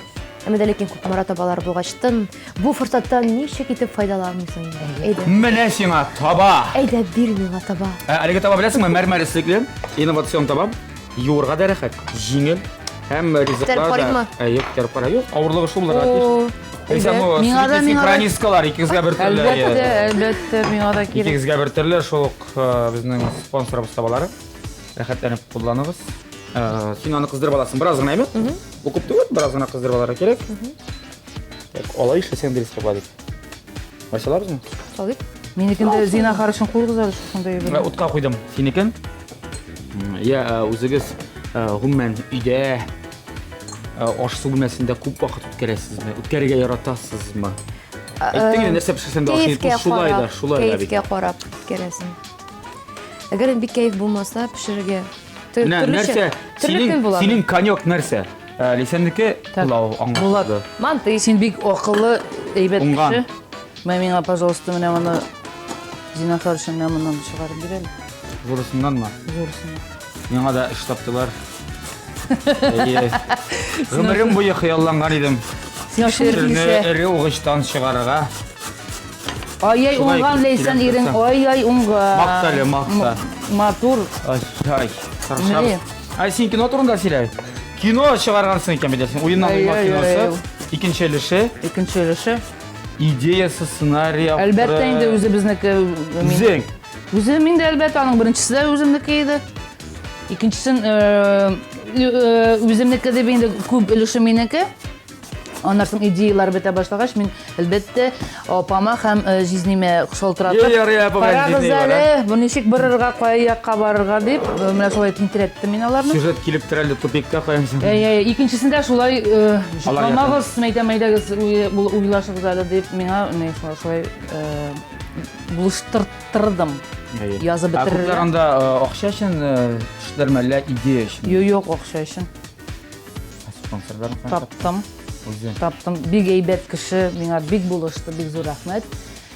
Әмма дә ләкин күп маратабалар булгачтын, бу форсаттан ничек итеп файдаланмыйсың инде? Әйдә. Менә сиңа таба. Әйдә бир миңа таба. Әлеге таба беләсеңме? Мәрмәр ислекле, инновацион таба. Юрга да рәхәт, җиңел һәм ризыклар. Әйе, терпара юк. Авырлыгы шуларга тиеш. Миңа да синхронисткалар икегезгә бер төрле. Әлбәттә, миңа да кирәк. Икегезгә бер төрле шул ук безнең спонсорыбыз табалары. Рәхәтләнеп кулланыгыз. Син аны кыздырып аласың, бераз гына әйме? Бу күп түгел, бераз гына кыздырып аларга кирәк. Алай эшләсәң дә рискә бар. Башалабызмы? Салыйк. Минекендә Зина харышын кургызар шундай бер. Утка куйдым. Синекен? Я үзегез гомумән өйдә аш су бүлмәсендә күп вакыт үткәрәсезме? Үткәрергә яратасызмы? Әйттегез, нәрсә пешерсәң дә ашый, шулай да бит. Кәефкә карап керәсең. Әгәр бик кәеф булмаса, пешерергә Нәрсә? Синең коньяк нәрсә? Лисәннеке пулау Булат, аңлады. манты. Син бик акыллы, әйбәт Уңган. кеше. Миңа, пожалуйста, менә моны Зина харышын моннан чыгарып бирәле. Зурысыннанмы? Зурсын. Миңа да эш таптылар. Гомерем буе хыялланган идем. Син ашырны Эре угычтан чыгарырга. Ай-ай уңган Лейсан ирең, ай-ай уңган. Макталы, макта. Матур. Ай, саршап. Ай, син кино турында сөйлә. Кино чыгаргансың икән бит син. Уеннан уйнап киносы. Икенче өлеше, Икенче өлеше. идеясы, сценарий. Әлбәттә инде үзебезнеке. Үзең. Үзем инде әлбәттә аның беренчесе дә үземнеке иде. Икенчесен үземнеке дип инде күп өлеше минеке. Аннан соң идеялар бетә башлагач, мин әлбәттә апама һәм жизнемә шалтыратып. Карагыз әле, бу ничек барырга, кая якка барырга дип, менә шулай тинтерәттем мин аларны. Сюжет килеп терәлде тупикка куямсың. Икенчесендә шулай җитмәгез, мәйдәмәйдәгез уйлашыгыз әле дип миңа шулай булыштырдым. Язып бетерергә. Күпләр анда акча өчен эшләрме, әллә идея өчен? Юк, акча өчен. Спонсорлар Таптым. Бик әйбәт кеше, миңа бик булышты, бик зур рәхмәт.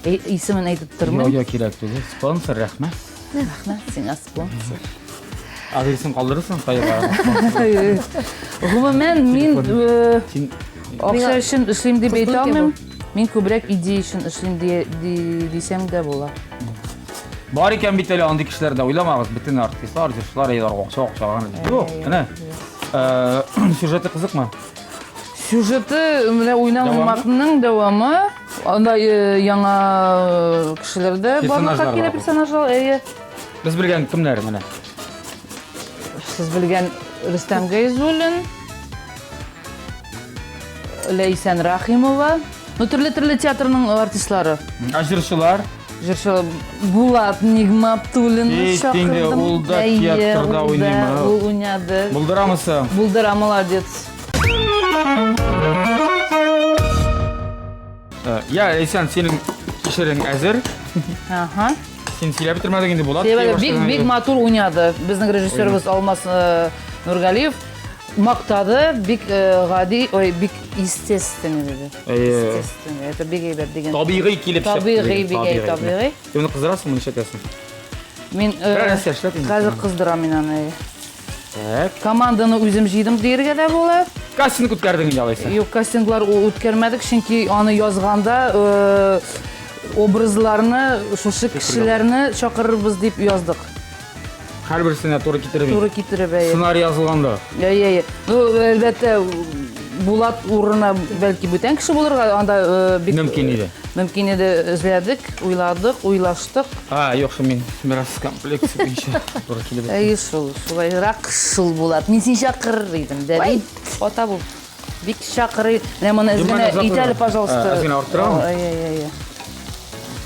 Исемен әйтеп тормыйм. Юк, кирәк түгел. Спонсор, рәхмәт. Рәхмәт, сиңа спонсор. Адресен калдырырсың, кайга. Гомумән, мин Син акча өчен эшлим дип әйтә алмыйм. Мин күбрәк идея өчен эшлим дисәм дә була. бар икән бит әле андый кешеләр дә уйламагыз, бөтен артистлар, режиссерлар акча гына. Юк, әнә. Сюжеты кызыкмы? Сюжеты менә уйнамакның дәвамы. Анда яңа кешеләрдә барлыкка килә персонажлар. Без белгән кемнәр менә? Сез белгән Рөстәм Гайзуллин, Лейсан Рахимова, ну төрле театрның артистлары. Җырчылар. Җырчы Булат Нигматуллин чакырдым. Ул да театрда уйныймы? Ул уйнады. Булдырамысың? Булдыра, молодец. Я, Лейсан, синең кишерең әзер. Ага. Син сөйләп бетермәдең инде Булат. Бик матур уйнады. Безнең режиссерыбыз Алмаз Нургалиев мактады, бик гади, бик естественный диде. Естественный. Это бик әйбәт дигән. Табигый килеп чыкты. Табигый. Син кыздырасыңмы, нишәтәсең? Мин хәзер кыздырам мин аны. Так. Команданы үзем җыйдым диергә дә була. Кастинг үткәрдең ялайса. Yok, castinglar o'tkazmadik, chunki onu yozganda obrazlarni, şuşu kişilerini çakırırız deyip yazdık. Har birisine to'g'ri keltirib. To'g'ri keltirib. Ssenariy yozilganda. Ya. Ну, albatta Bulat o'rnina balki бүтән kishi bo'lirga anda Mümkün edi. Mümkün edi, izladik, o'yladik, o'ylashdik. Ha, yo'q, shu men biraz kompleks bo'yicha to'g'ri kelib. Şulayroq qishil bo'ladi. Men seni chaqir edim, David. Ota bu. Bik chaqir. Mana izlana Itali, пожалуйста. Ozgina orttiramiz. Ay.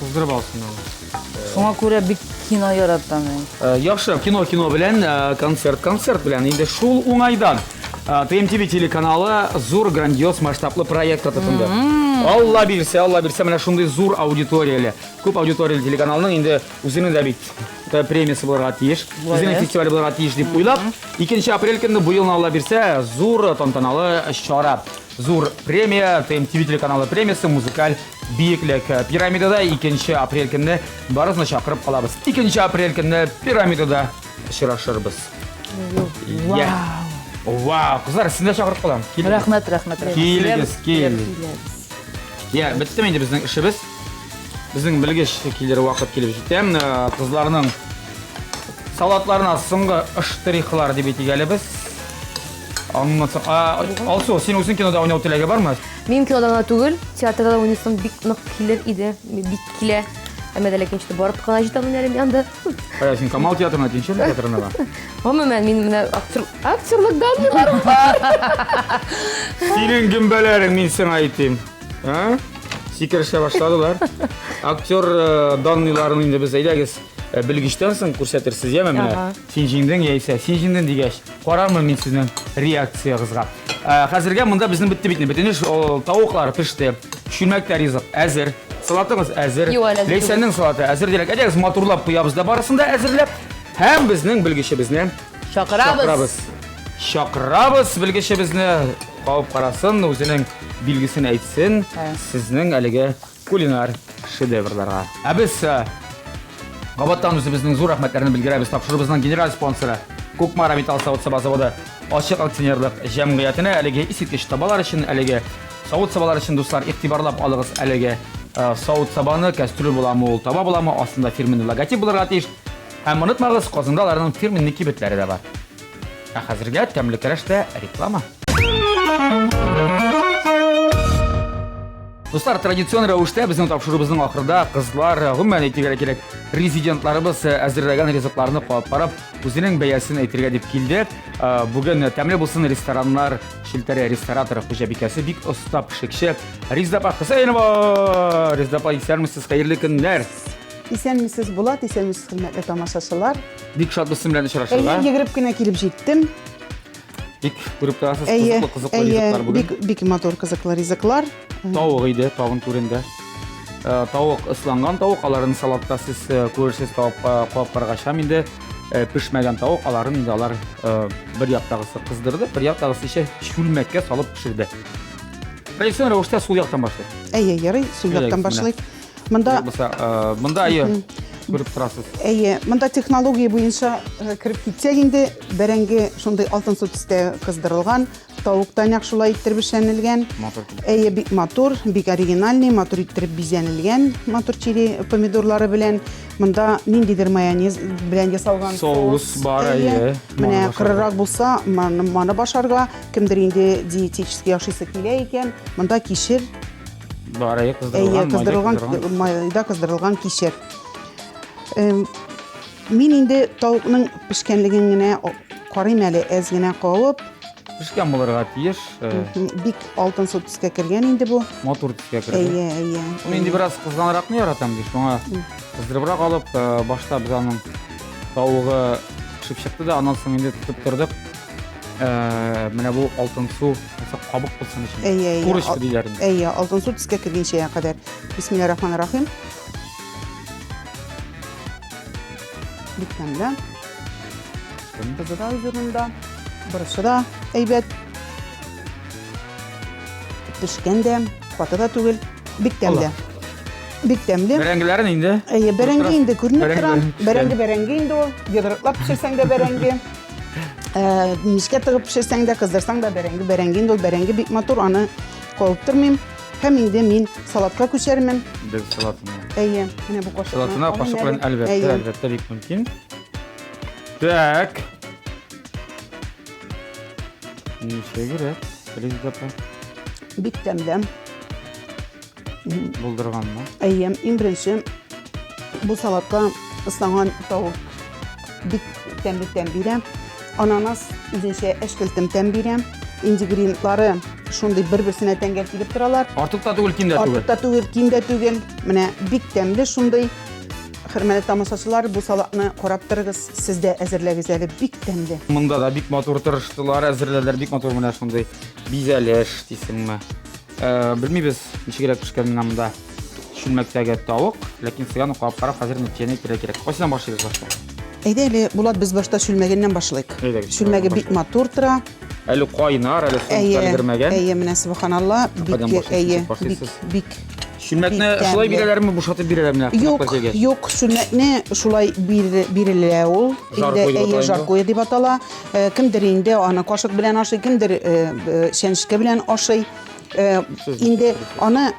Qizdirib olsin. Shunga ko'ra bik kino yaratdim men. Yaxshi, kino bilan, konsert bilan endi shu o'ngaydan TMTV teлеканалы zo'r grandios masshtabli proyekt tutildi. Alloh bersa mana shunday zo'r auditoriyali, ko'p auditoriyali telekanalning endi o'zining da bit premiyasi bo'lgan tiyish, o'zining festivali bo'lgan tiyish deb o'ylab, 2-aprel kuni bu yilni Alloh bersa zo'r tantanali chora, zo'r premiya, TMTV telekanali premiyasi muzikal biyiklik piramidada 2-aprel kuni barimizni chaqirib qolamiz. 2-aprel kuni piramidada uchrashirmiz. Wow, qizlar, sizni chaqirib qo'yam. Rahmat. Keling. Ya, bitta endi bizning ishimiz. Bizning bilgish kelari vaqt kelib jetdi. Qizlarning salatlarına so'nggi ishtirihlar deb aytganmiz. Also, sen o'zing kinoda o'ynab tilagi bormi? Men kinoda tugul, teatrda oynasam bik нык killer edi. Bik kile. Ama da lekin işte barıp kana jitanım yerim yandı. Sen Kamal tiyatrona deyinçin tiyatrona var. Ama men aktörlük danlılarım var. Senin gümbelerin men sana aytayım. Ha? Sikirişe başladılar. Aktör danlılarını indi biz aydagiz. Bilgişten so'ng ko'rsatirsiz ya mana. Sen jingdan degash. Qararman men sizning reaksiyangizga. Hozirga bunda bizning bitinish tovuqlar pishdi. Tushunmakda rizq hazır. Salatımız hazır. Leysenning salati hazır dedik. Ajax motorlab qo'yamiz da barasında hazırlab. Hem bizning bilgishimizni chaqiramiz bilgishimizni qo'yib qarasin, o'zining bilgisini aytsin. Sizning aliga kulinar shedevrlarga. Biz Qabatdan o'zimizning zo'r rahmatlarini bildiramiz. Topshirig'imizning general sponsori Ko'kmara Metal zavodi ochiq aksionerlik jamiyatini aliga isitgich tabalar uchun aliga Savut sabalar için dostlar e'tiborlab oling'iz. Aliga Savut sabani kastrul bo'lami, taba bo'lami ostida firmaning logotip bo'larga tegish. Ham unutmag'iz, qozondalarning firmaning kibitlari da bor. Hozirga tamlik qarashda reklama. Dostlar, traditsion ravishda bizning topshirig'imizning oxirida qizlar, umuman aytganda kerak, rezidentlarimiz azirlagan rizqlarni qo'yib qarab, o'zining bayasini aytirga deb keldi. Bugun tamli bo'lsin restoranlar, Shiltari restoratori xo'jabekasi Bik Usta pishikchi Rizdapa Husaynova. Rizdapa, esanmisiz? Xayrli kunlar. Esenmisiz Bulat, esenmisiz hurmatli tomoshabinlar. Bik shod-bo'lsin bilan uchrashishga. Yugurib kina kelib jetdim. Bik ko'rib turasiz, qiziqli rizqlar bugun. Bik motor qiziqli rizqlar. Tovuq edi, tovuqning turida. Tovuq islangan tovuq, alarini salatda siz ko'rsiz qo'yib qarag'asham endi pishmagan tovuq, alarini ular bir yoqdag'isi qizdirdi, bir yoqdag'isi esa shulmakka solib pishirdi. Traditsion ravishda suv yoqdan boshlaydi. Yari, suv yoqdan boshlaydi. Bunda ko'rib turasiz. Bunda texnologiya bo'yicha kirib ketsek endi barangi shunday oltin sutda qizdirilgan tovuqdan yaxshilay ettirib ishlanilgan. Bik motor, bik originalniy motor ettirib bezanilgan motor chili pomidorlari bilan bunda nindidir mayonez bilan yasalgan sous bor. Mana qirroq bo'lsa, mana bosharga kimdir endi dietetический yaxshisi kela ekan, bunda kishir bor, qizdirilgan kishir. Men endi tovuqning pishganligini qarayman, hali ozgina qovib pishgan bo'larga tegish. Bik oltin sutga kirgan endi bu. Motor tusga kirgan. Uni endi biroz qizg'anroqni yaratamiz. Shunga qizdiribroq olib, boshda bizning tavug'i pishib chiqdi-da, ondan so'ng endi tutib turdik. Mana bu oltin suv qobiq bo'lsin uchun. Ko'rish deyiladi. Oltin sutga kirguncha qadar. Bismillahirrohmanirrohim. Bitganlar. Bizda huzurunda burası da aybat pishganda, qotada tugul, bitganda. Berengilerin indi. Berengi indi ko'rinib turadi. Berengi indi o. Yadırıqlab pishirsan da berengi. Mishke tığıp pişirsen de kızdırsan da berengin dol berengi bik matur anı koyuptırmayayım. Hem indi min salatka köşerimin. Bir salatına. Eye, yine bu koşuk. Salatına kaşık bilen elbette bik mümkün. Tak. Nişe gerek. Filiz defa Bik demlem. buldurganma. Eye, in birinci bu salatka ıslangan tavuk bik demli tembirem. Ananas üzünşe eşkiltim tembirem. İncigrinleri şunday bir-birsine tenger kilip duralar. Artık da tugul kimde tugul. Artık da tugul, kimde tugul. Mine bik demli şunday. Hürmetli tamaşaçılar bu salatını koraptırırız. Siz de ezirlegizeli bik demli. Mında da bik motor tırıştılar, әзірләләр bik motor менә шундай бизәлеш дисеңме. Белмибез, ничек кирәк пешкәнен монда. Шүлмәктәге тавык, ләкин сыган кап карап хәзер ничәне кирәк. Кайсынан башлыйбыз башта? Әйдәле, Булат без башта шүлмәгеннән башлыйк. Әйдәгез, Шүлмәге бик матур тора. Әле кайнар, әле соң кергәмәгән. Әйе, менә субханалла, Кайдан бик әйе, башлыйсыз? бик. Шүлмәкне шулай бирәләрме, бушатып бирәләрме? Юк, шүлмәкне шулай бирелә ул. Жаркое дип атала инде. Жаркое дип атала. Кемдер инде аны кашык белән ашый, кемдер шәншкә белән ашый. Инде аны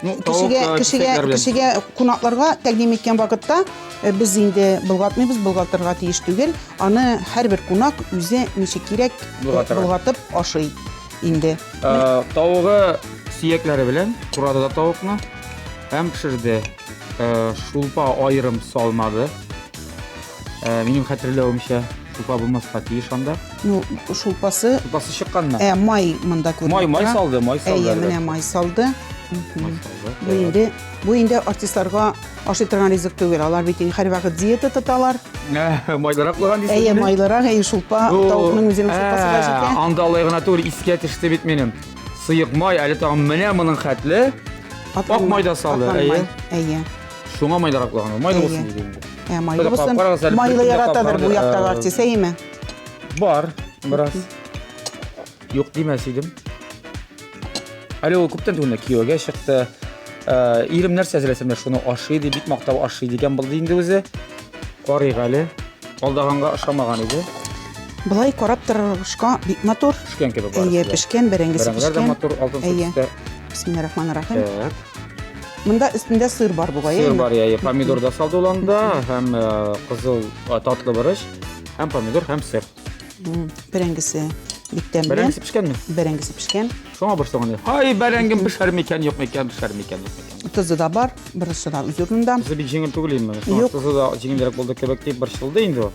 кешегә кунакларга тәкъдим иткән вакытта без инде булгатмыйбыз, булгатырга тиеш түгел. Аны һәрбер кунак үзе ничек кирәк булгатып ашый инде. Тавыгы сөякләре белән курады да тавыкны. Һәм пешерде. Шулпа айрым салмады. Минем хәтерләвемчә, шулпа булмаска тиеш анда. Ну, шулпасы Шулпасы чыкканмы? май монда күренә. Май салды. Әйе, менә май салды. Бу инде артистларга ашый торган ризык түгел. Алар бит һәр вакыт диета тоталар. Майлырак булган дисез. Әйе, майлырак, шулпа тавыкның үзенең шулпасы да җитә. Анда алай гына түгел, искә төште бит минем. Сыйык май, әле тагын менә моның хәтле. Ак майда салды, әйе. Әйе. Шуңа майлырак булган. Майлы булсын диде инде. Майлы булсын. Майлы яратадыр бу яктагы артист, әйеме? Бар, бераз. Юк димәс идем. Әле ул күптән түгел кияүгә чыкты. Ирем нәрсә әзерләсәм дә шуны ашый ди, бик мактап ашый дигән булды инде үзе. Карыйк әле. Алдаганга ошамаган иде. Булай карап торышка бик матур. Пешкән кебек бар. Әйе, пешкән, бәрәңгесе Бәрәңгеләр дә пешкән. матур, алтын сөттә. Бисмиллахиррахманиррахим. Так. Монда өстендә сыр бар бугай. Сыр бар, яе, помидор да салды уланда, һәм кызыл татлы борыч, һәм помидор, һәм сыр. Бәрәңгесе бик тәмле. Бәрәңгесе пешкәнме? Бәрәңгесе пешкән. Шуңа борсаган. Ай, бәрәңгем пешәр микән, юк микән, пешәр микән, юк микән. Тузы да бар, берсе да үз урынында. Тузы бик җиңел түгел инде. Юк. Тузы да җиңелрәк булды кебек дип борчылды инде ул.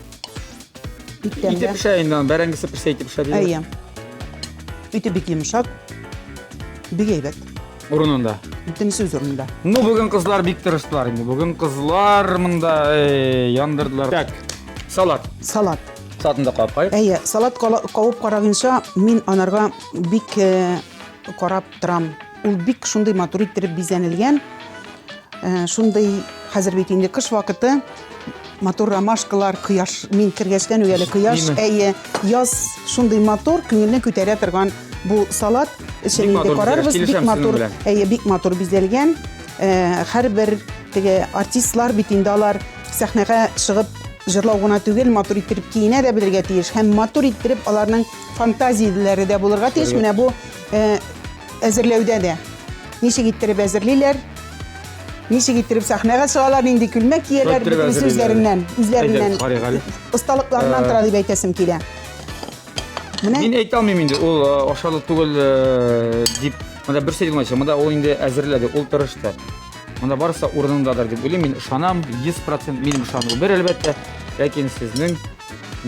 Бик Ите тәмле. пешә инде, бәрәңгесе пешә, ите пешә диде. Әйе. Үте бик йомшак. Бик әйбәт. Урынында. Бүтенесе үз урынында. Ну, бүген кызлар бик тырыштылар инде. Бүген кызлар монда яндырдылар. Так, салат. Салат. Салатын да кап кайык. Әйе, салат кавып карагынча мин анарга бик карап торам. Ул бик шундый матур иттереп бизәнелгән. Шундый хәзер бит инде кыш вакыты. Матур ромашкалар, кояш, мин кергәчтән үк әле кояш, әйе, яз шундый матур, күңелне күтәрә торган бу салат. Эчен инде карарбыз, бик матур, әйе, бик матур бизәлгән. Һәрбер теге артистлар бит инде алар сәхнәгә чыгып җырлау гына түгел, матур иттереп киенә дә белергә тиеш. Һәм матур иттереп аларның фантазияләре дә булырга тиеш. Менә бу әзерләүдә дә. Ничек иттереп әзерлиләр? Ничек иттереп сәхнәгә чыгалар, инде күлмәк кияләр, үзләреннән осталыкларыннан тора дип әйтәсем килә. Мин әйтә алмыйм инде, ул ашарлык түгел дип. Монда бер сүз генә, монда ул инде әзерләде, ул тырышты. Монда барысы урынындадыр дип уйлыйм. Мин ышанам, 100% минем ышану бер әлбәттә. Ләкин сезнең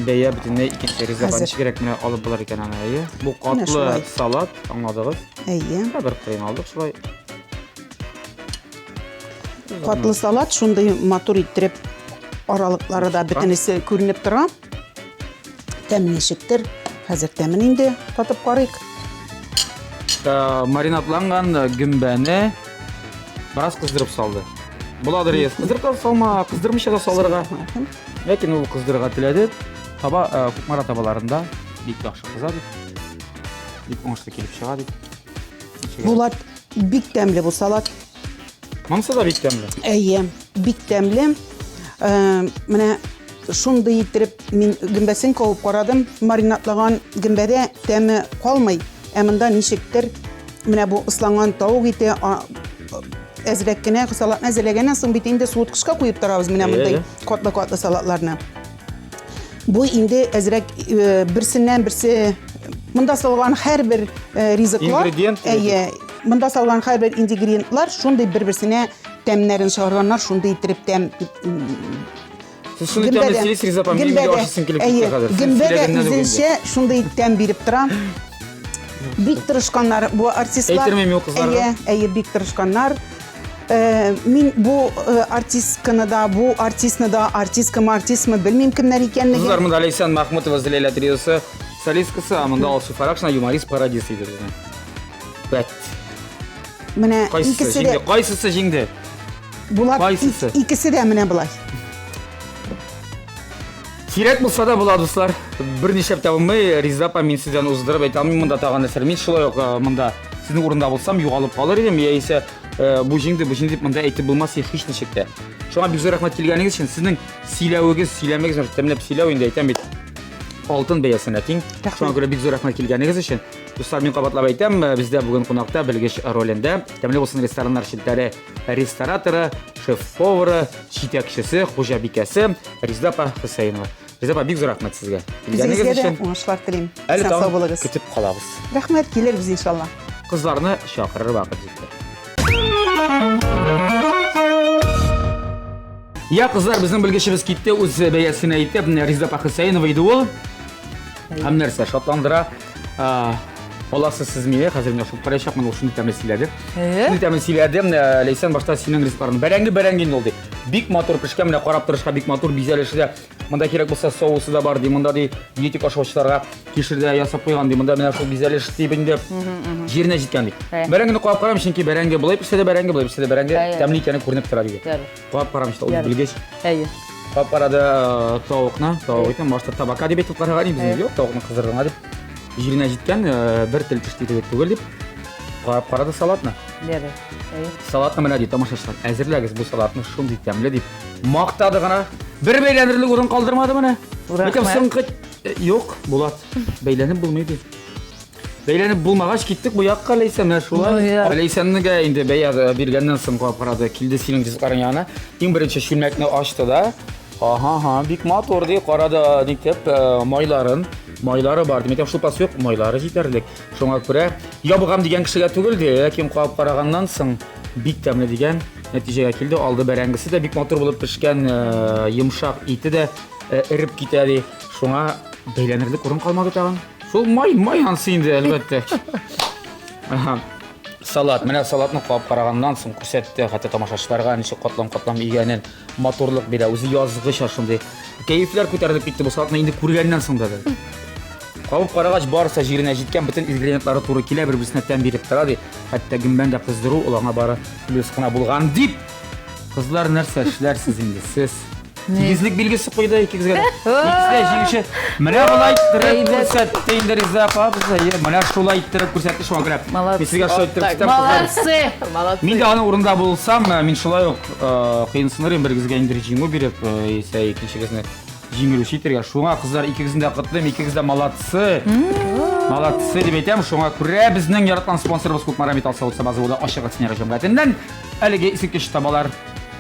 бәя бөтенләй икенче ризабан кирәк менә алып булар икән аны, әйе. Бу катлы салат, аңладыгыз? Әйе. Бер кыйын алдык шулай. Катлы салат шундый матур иттереп аралыклары да бөтенесе күренеп тора. Тәме ничектер? Хәзер тәмен инде татып карыйк. Маринадланган гөмбәне бераз кыздырып салды. Буладыр ес. Кыздырып салма, кыздырмыйча да салырга. Ләкин ул кыздырырга теләде. Таба кукмара табаларында бик яхшы кыза дип. Бик уңышлы килеп чыга дип. Булат бик тәмле бу салат. Монысы да бик тәмле. Әйе, бик тәмле. Менә шундый иттереп мин гөмбәсен кавып карадым. Маринатлаган гөмбәдә тәме калмый. Ә монда ничектер менә бу ысланган тавык ите әзрәк кенә салатны әзерләгәннән соң бит инде суыткычка куеп торабыз менә мондай катлы-катлы салатларны. Бу инде әзрәк берсеннән берсе монда салган һәрбер ризыклар, монда салган һәрбер ингредиентлар шундый бер-берсенә тәмнәрен чыгарганнар, шундый иттереп тәм гөмбәдә үзенчә шундый тәм биреп тора. Бик тырышканнар бу артистлар. Бик тырышканнар. Мин бу артистканы да, бу артистны да, артистмы билмим кемнәр икәнлеген. Кызлар, монда Лейсан Махмутова Зиләйлә триосы солисткасы, а монда Алсу Фаракшина юморист пародист иде. Бәт. Менә кайсысы җиңде? Булат икесе дә менә булай. Сирәк булса да була, дуслар. Берничә табылмый, Риза апа мин сездән уздырып әйтәм, монда тагын нәрсә. Мин шулай ук монда сезнең урында булсам югалып калыр идем, яисә бу җиңде дип монда әйтеп булмас һич ничектә. Шуңа бик зур рәхмәт килгәнегез өчен, сезнең сөйләмәгез, тәмләп сөйләү инде әйтәм бит. Алтын бәясенә тиң. Шуңа күрә бик зур рәхмәт килгәнегез өчен. Дуслар, мин кабатлап әйтәм, бездә бүген кунакта белгеч ролендә тәмле булсын рестораннар шелтәре рестораторы, шеф-повары, җитәкчесе, хуҗабикәсе Риза апа Хөсәенова. Риза апа, бик зур рәхмәт сезгә. Килгәнегез өчен. Уңышлар телим. Әле сау булыгыз. Көтеп калабыз. Рәхмәт, килербез иншалла. Кызларны чакырыр вакыт җитте. Я, кызлар, безнең белгечебез китте, үз бәясен әйтеп, Риза апа Хөсәенова иде ул. Һәм нәрсә шатландыра. Оласы сез миңа хәзер менә шул карачакмын, ул шундый тәмле сөйләде. Шундый тәмле сөйләде. Лейсан башта синең ризыкларың бәрәңге инде ул ди. Бик матур пешкән, менә карап торышка бик матур бизәлеше дә. Монда кирәк булса соусы да бар ди. Монда ди диетик ашаучыларга кишердә ясап куйган ди. Монда менә шул бизәлеш тибендә җиренә җиткән ди. Бәрәңгене куап карам, чөнки бәрәңге булай пешсә дә бәрәңге, булай пешсә дә бәрәңге тәмле икәне күренеп тора ди. Куап карам ул белгеч. Куап карады тавыкны, тавыкны башта табака дип әйтеп караган идем, юк, тавыкны кыздырган дип. Җиренә җиткән, бер тел пешти дип түгел дип. Куап карады салатны. Салатны менә ди, тамашачылар, әзерләгез бу салатны шундый тәмле дип. Мактады гына. Бер бәйләнерлек урын калдырмады менә. Бәлкем соңгы юк, Булат. Бәйләнеп булмый ди. Бәйләнеп булмагач киттек бу якка, Лейсан менә шулай. Лейсанныга инде бәя биргәннән соң куап карады, килде синең ризыкларың янына. Иң беренче чүлмәкне ачты да. Бик матур ди, карады дип майлары бар. Димәк, шул пас юк, майлары җитәрлек. Шуңа күрә ябыгам дигән кешегә түгел ди, ләкин куап караганнан соң бик тәмле дигән нәтиҗәгә килде. Алды бәрәңгесе дә бик матур булып пешкән, йомшак ите дә эреп китә ди. Шуңа бәйләнерлек урын калмады тагын. Шул май ансы инде әлбәттә. Салат, менә салатны куап караганнан соң күрсәтте, хәтта тамашачыларга ничек катлам игәнен матурлык бирә. Үзе язгыч шундый. Кәефләр күтәрелеп китте бу салатны инде күргәннән соң да. Кабып карагач барысы җиренә җиткән, бөтен ингредиентлары туры килә, бер-берсенә тәм биреп тора ди. Хәтта гөмбән дә кыздыру улаңа бары плюс кына булган дип. Кызлар, нәрсә эшләрсез инде сез? Тигезлек билгесе куйды икегезгә. Икесе җиңүче. Менә булай иттереп күрсәтте инде Риза апа безгә. Менә шулай иттереп күрсәтте шуңа күрә. Сезгә шулай иттереп кызлар. Мин дә аның урында булсам, мин шулай ук кыенсыныр, бергезгә инде җиңү биреп, исә икенчегезне җиңелүче итәргә. Шуңа кызлар, икегезне дә котлыйм, икегез дә молодцы. Молодцы дип әйтәм. Шуңа күрә безнең яраткан спонсорыбыз Кукмара Металл Савыт заводы Ашыгы Снега җәмгыятеннән әлеге искиткеч табалар.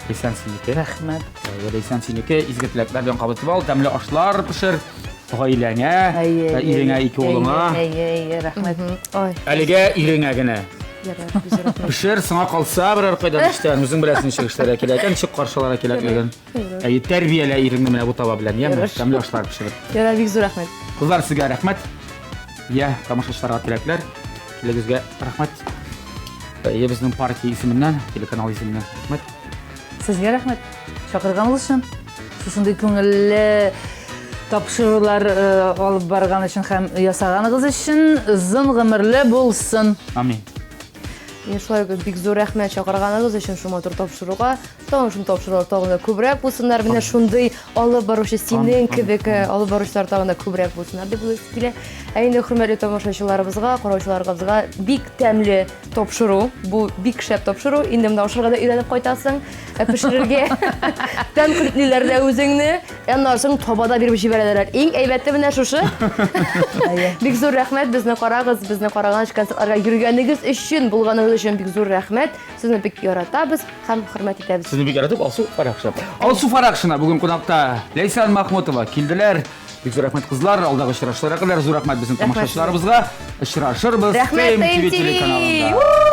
Лейсан синеке. Рәхмәт. Лейсан синеке, изге теләкләр белән кабатлап ал, тәмле ашлар пешер. Гаиләңә, иреңә, ике улыңа. Рәхмәт. Әлегә иреңә генә. Пешер, саңа калса берәр кайдан эштән, үзең беләсең ничек эшләргә кирәк, ничек каршыларга кирәклеген. Тәрбиялә иреңне менә бу таба белән, яме, тәмле ашлар пешереп. Яра, бик зур рәхмәт. Кызлар, сезгә рәхмәт. Я, тамашачыларга теләкләр. Килегезгә рәхмәт. Безнең партия исеменнән, телеканал исеменнән рәхмәт. Сезгә рәхмәт. Чакырганыгыз өчен. Шушындый күңелле тапшырулар алып барган өчен һәм ясаганыгыз өчен озын гомерле булсын. Амин. Мен шулай бик зур рәхмәт чакырганыгыз өчен шу матур тапшыруга. Тагын шул тапшырулар тагын да күбрәк булсыннар. Менә шундый алып баручы синең кебек алып баручылар тагын да күбрәк булсыннар дип уйлыйм килә. Ә инде хөрмәтле тамашачыларыбызга, караучыларыбызга бик тәмле тапшыру. Бу бик шәп тапшыру. Инде монда ашарга да өйрәнеп кайтасың. Пешерергә. Тәмкүртлеләр дә үзеңне. Аннан соң табада биреп җибәрәләр. Иң әйбәте менә шушы. Бик зур рәхмәт безне карагыз, безне караган концертларга йөргәнегез өчен, булганыгыз өчен бик зур рәхмәт. Сезне бик яратабыз һәм хөрмәт итәбез. Sizni bir yaratib Alsu Farakşına. Alsu Farakşına bugün konakta Leysan Mahmutova kildiler. Bik zor rahmet kızlar, alдағы ұшырашыларға kadar zor rahmet bizim tamашашыларыбызға. Ұшырашырбыз Рәхмәт TMTV TMTV. телеканалында.